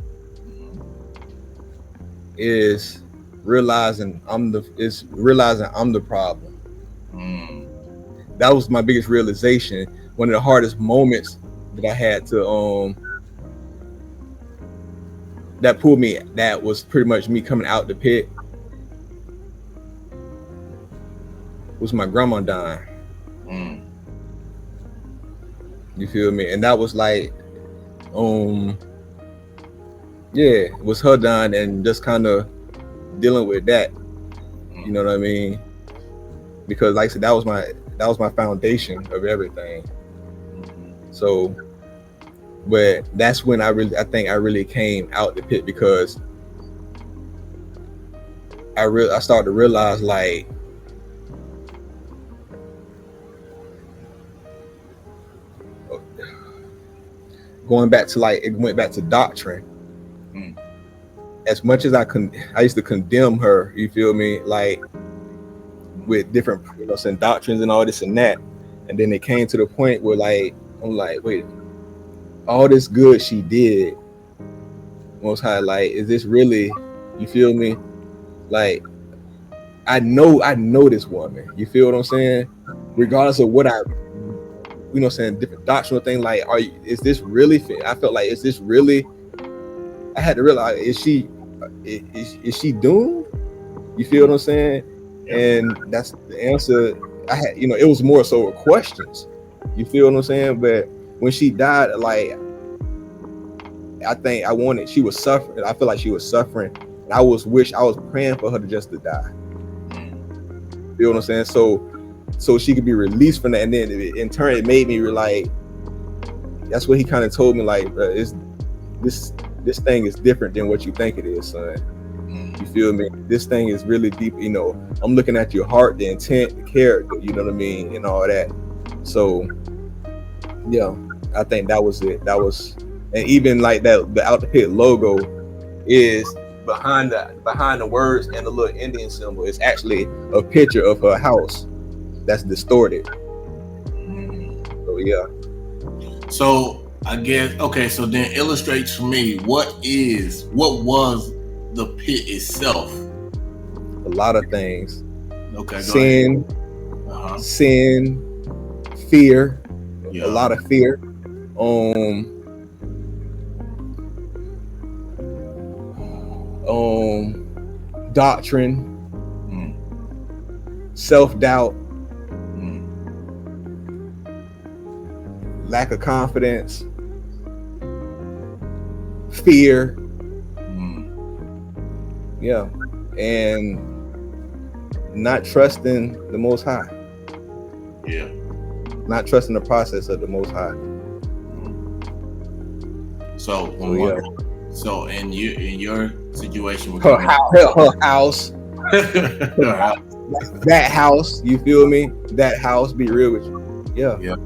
is realizing I'm the problem. That was my biggest realization. One of the hardest moments that I had to that pulled me, that was pretty much me coming out the pit, was my grandma dying. You feel me? And that was like it was her dying and just kind of dealing with that. You know what I mean? Because like I said, that was my foundation of everything. So, but that's when I think I really came out the pit, because I started to realize, like, going back to like, it went back to doctrine. As much as I used to condemn her, you feel me, like with different, you know, some doctrines and all this and that. And then it came to the point where like, I'm like, wait, all this good she did, Most High, like, is this really, you feel me? Like, I know this woman, you feel what I'm saying? Regardless of what I, you know, saying different doctrinal thing, like, is this really fit? I felt like, is this really, I had to realize, is she doomed? You feel what I'm saying? And that's the answer I had, you know, it was more so questions. You feel what I'm saying? But when she died, like, I think she was suffering. I feel like she was suffering. And I was praying for her just to die. You feel what I'm saying? So she could be released from that. And then in turn, it made me like, that's what he kind of told me, like, this thing is different than what you think it is, son. You feel me? This thing is really deep. You know, I'm looking at your heart, the intent, the character, you know what I mean, and all that. So yeah, I think that was it. That was, and even like that, the OutDaPit logo is behind the words and the little Indian symbol. It's actually a picture of her house that's distorted. So yeah. So I guess, okay, so then illustrate for me, what was the pit itself? A lot of things. Okay, sin, fear, a lot of fear, doctrine, self-doubt, lack of confidence, fear, yeah, and not trusting the Most High. Yeah. Not trusting the process of the Most High. So in your situation with her house, that house, you feel me? That house, be real with you. Yeah.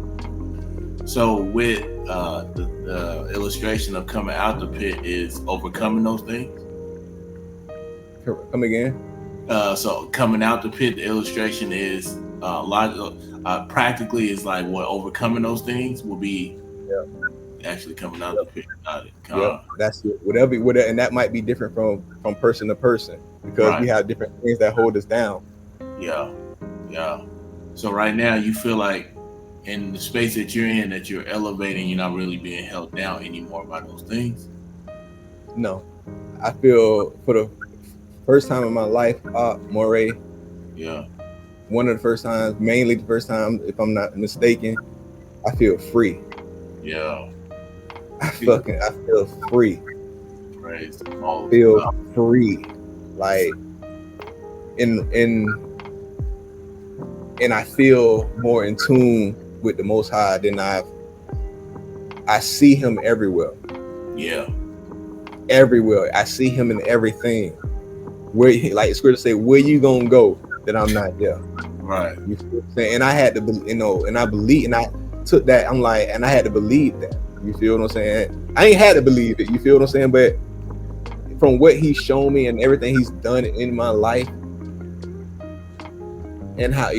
So with the illustration of coming out the pit is overcoming those things. Come again? So coming out the pit, the illustration is practically is like what overcoming those things will be. Actually coming out the pit. That's it. Whatever, and that might be different from person to person because we have different things that hold us down. Yeah. So right now you feel like in the space that you're in, that you're elevating, you're not really being held down anymore by those things. No, I feel for the first time in my life, Moreh. Yeah. One of the first times, mainly the first time, if I'm not mistaken, I feel free. Yeah. I feel free. Praise the Lord. Feel free. Like, and I feel more in tune with the Most High than I see him everywhere. Yeah. Everywhere. I see him in everything. Where, like Scripture say, where you gonna go that I'm not there? Right. You feel what I'm saying? And I had to, and I believe, and I took that. I'm like, and I had to believe that. You feel what I'm saying? I ain't had to believe it. You feel what I'm saying? But from what he's shown me and everything he's done in my life, and how, I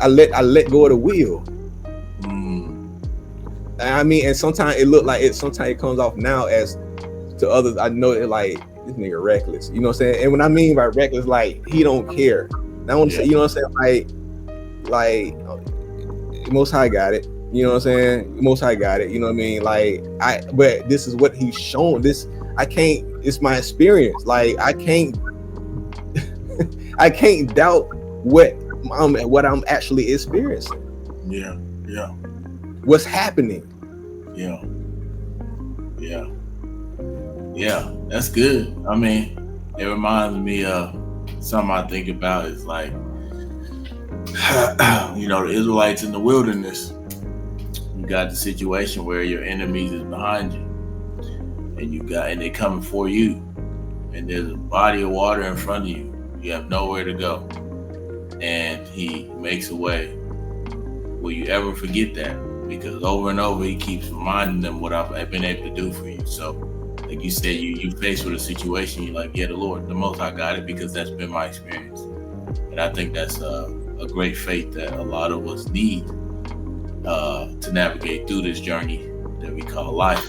let go of the wheel. I mean, and sometimes it look like it. Sometimes it comes off now as to others. I know it like, this nigga reckless. You know what I'm saying? And when I mean by reckless, like he don't care. I want to say, you know what I'm saying? Like Most High got it. You know what I'm saying? Most High got it. You know what I mean? Like but this is what he's shown. This I can't. It's my experience. Like I can't doubt what I'm actually experiencing. Yeah. What's happening? Yeah. That's good. I mean, it reminds me of something I think about is like, the Israelites in the wilderness. You got the situation where your enemies is behind you, and they're coming for you, and there's a body of water in front of you. You have nowhere to go, and he makes a way. Will you ever forget that? because over and over he keeps reminding them what I've been able to do for you. So, like you said, you faced with a situation, you're like, yeah, the Most High got it, because that's been my experience. And I think that's a great faith that a lot of us need to navigate through this journey that we call life.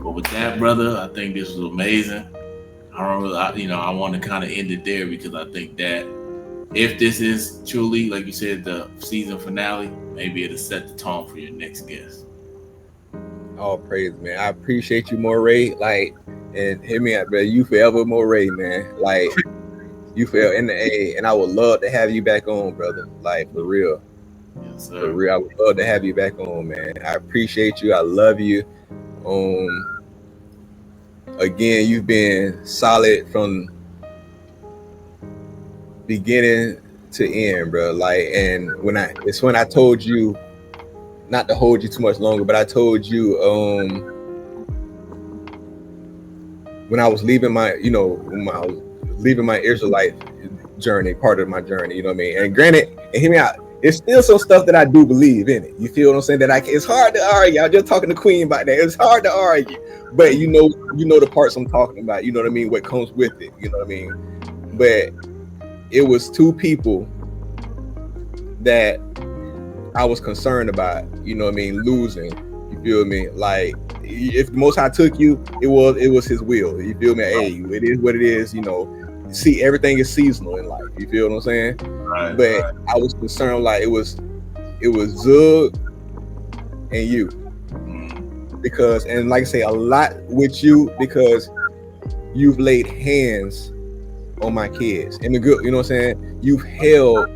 But with that, brother, I think this was amazing. I want to kind of end it there, because I think that if this is truly, like you said, the season finale, maybe it'll set the tone for your next guest. All praise, man. I appreciate you, Moreh. Like, and hit me up, bro. You forever, Moreh, man. Like, you feel in the A, and I would love to have you back on, brother. Like, for real. Yes, sir. For real, I would love to have you back on, man. I appreciate you. I love you. Again, you've been solid from beginning to end, bro. Like, and when I told you not to hold you too much longer, but I told you when I was leaving my, when I was leaving my Israelite journey, part of my journey, you know what I mean? And granted, and hear me out, it's still some stuff that I do believe in it. You feel what I'm saying? It's hard to argue. I was just talking to Queen about that. It's hard to argue, but you know the parts I'm talking about. You know what I mean? What comes with it. You know what I mean? But it was two people that I was concerned about. You know what I mean? Losing. You feel me? Like, if the Most High took you, it was His will. You feel me? Hey, it is what it is. You know. See, everything is seasonal in life. You feel what I'm saying? Right, but right. I was concerned, like it was Zug and you, because, and like I say, a lot with you, because you've laid hands on my kids and the good. You know what I'm saying? You've held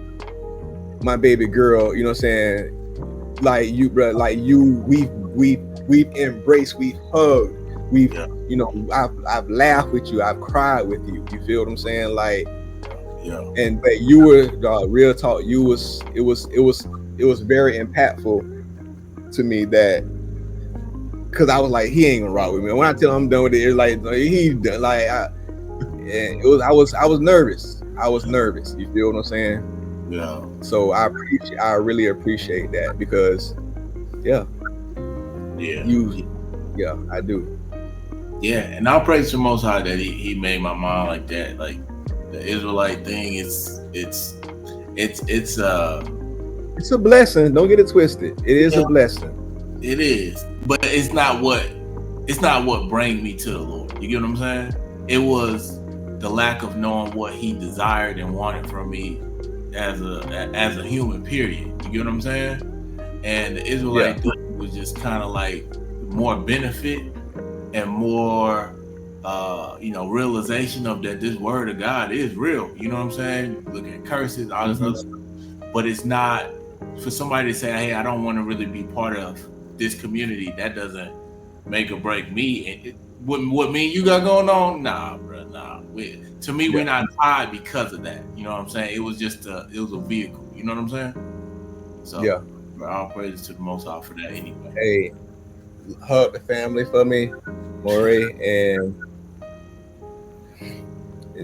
my baby girl. You know what I'm saying? Like you, bro. Like you, we've embraced, we've hugged. We've, I've laughed with you. I've cried with you. You feel what I'm saying? Like, and but you were real talk. It was very impactful to me, that because I was like, he ain't gonna rock with me. When I tell him I'm done with it, it's like he done. Like, I was nervous. I was nervous. You feel what I'm saying? Yeah. So I really appreciate that, because, yeah, I do. Yeah, and I'll praise the Most High that he made my mind like that. Like, the Israelite thing, it's a blessing. Don't get it twisted. It is a blessing. It is, but it's not what bring me to the Lord. You get what I'm saying? It was the lack of knowing what He desired and wanted from me as a human. Period. You get what I'm saying? And the Israelite thing was just kind of like more benefit and more realization of that this word of God is real. You know what I'm saying? Look at curses, all this other stuff. But it's not for somebody to say, hey, I don't want to really be part of this community. That doesn't make or break me. What me and you got going on? Nah, bro, nah. To me, we're not tied because of that. You know what I'm saying? It was just a vehicle. You know what I'm saying? So bro, all praises to the Most High for that anyway. Hey, hug the family for me, Moreh, and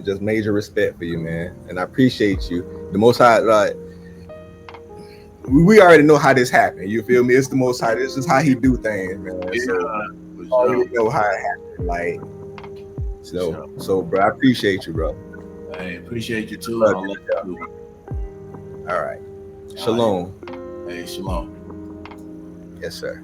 just major respect for you, man. And I appreciate you. The Most High, like, we already know how this happened. You feel me? It's the Most High. This is how He do things, man. So already know how it happened. Like, so, bro, I appreciate you, bro. I appreciate you too. I'll let you. All right. Shalom. Hey, shalom. Yes, sir.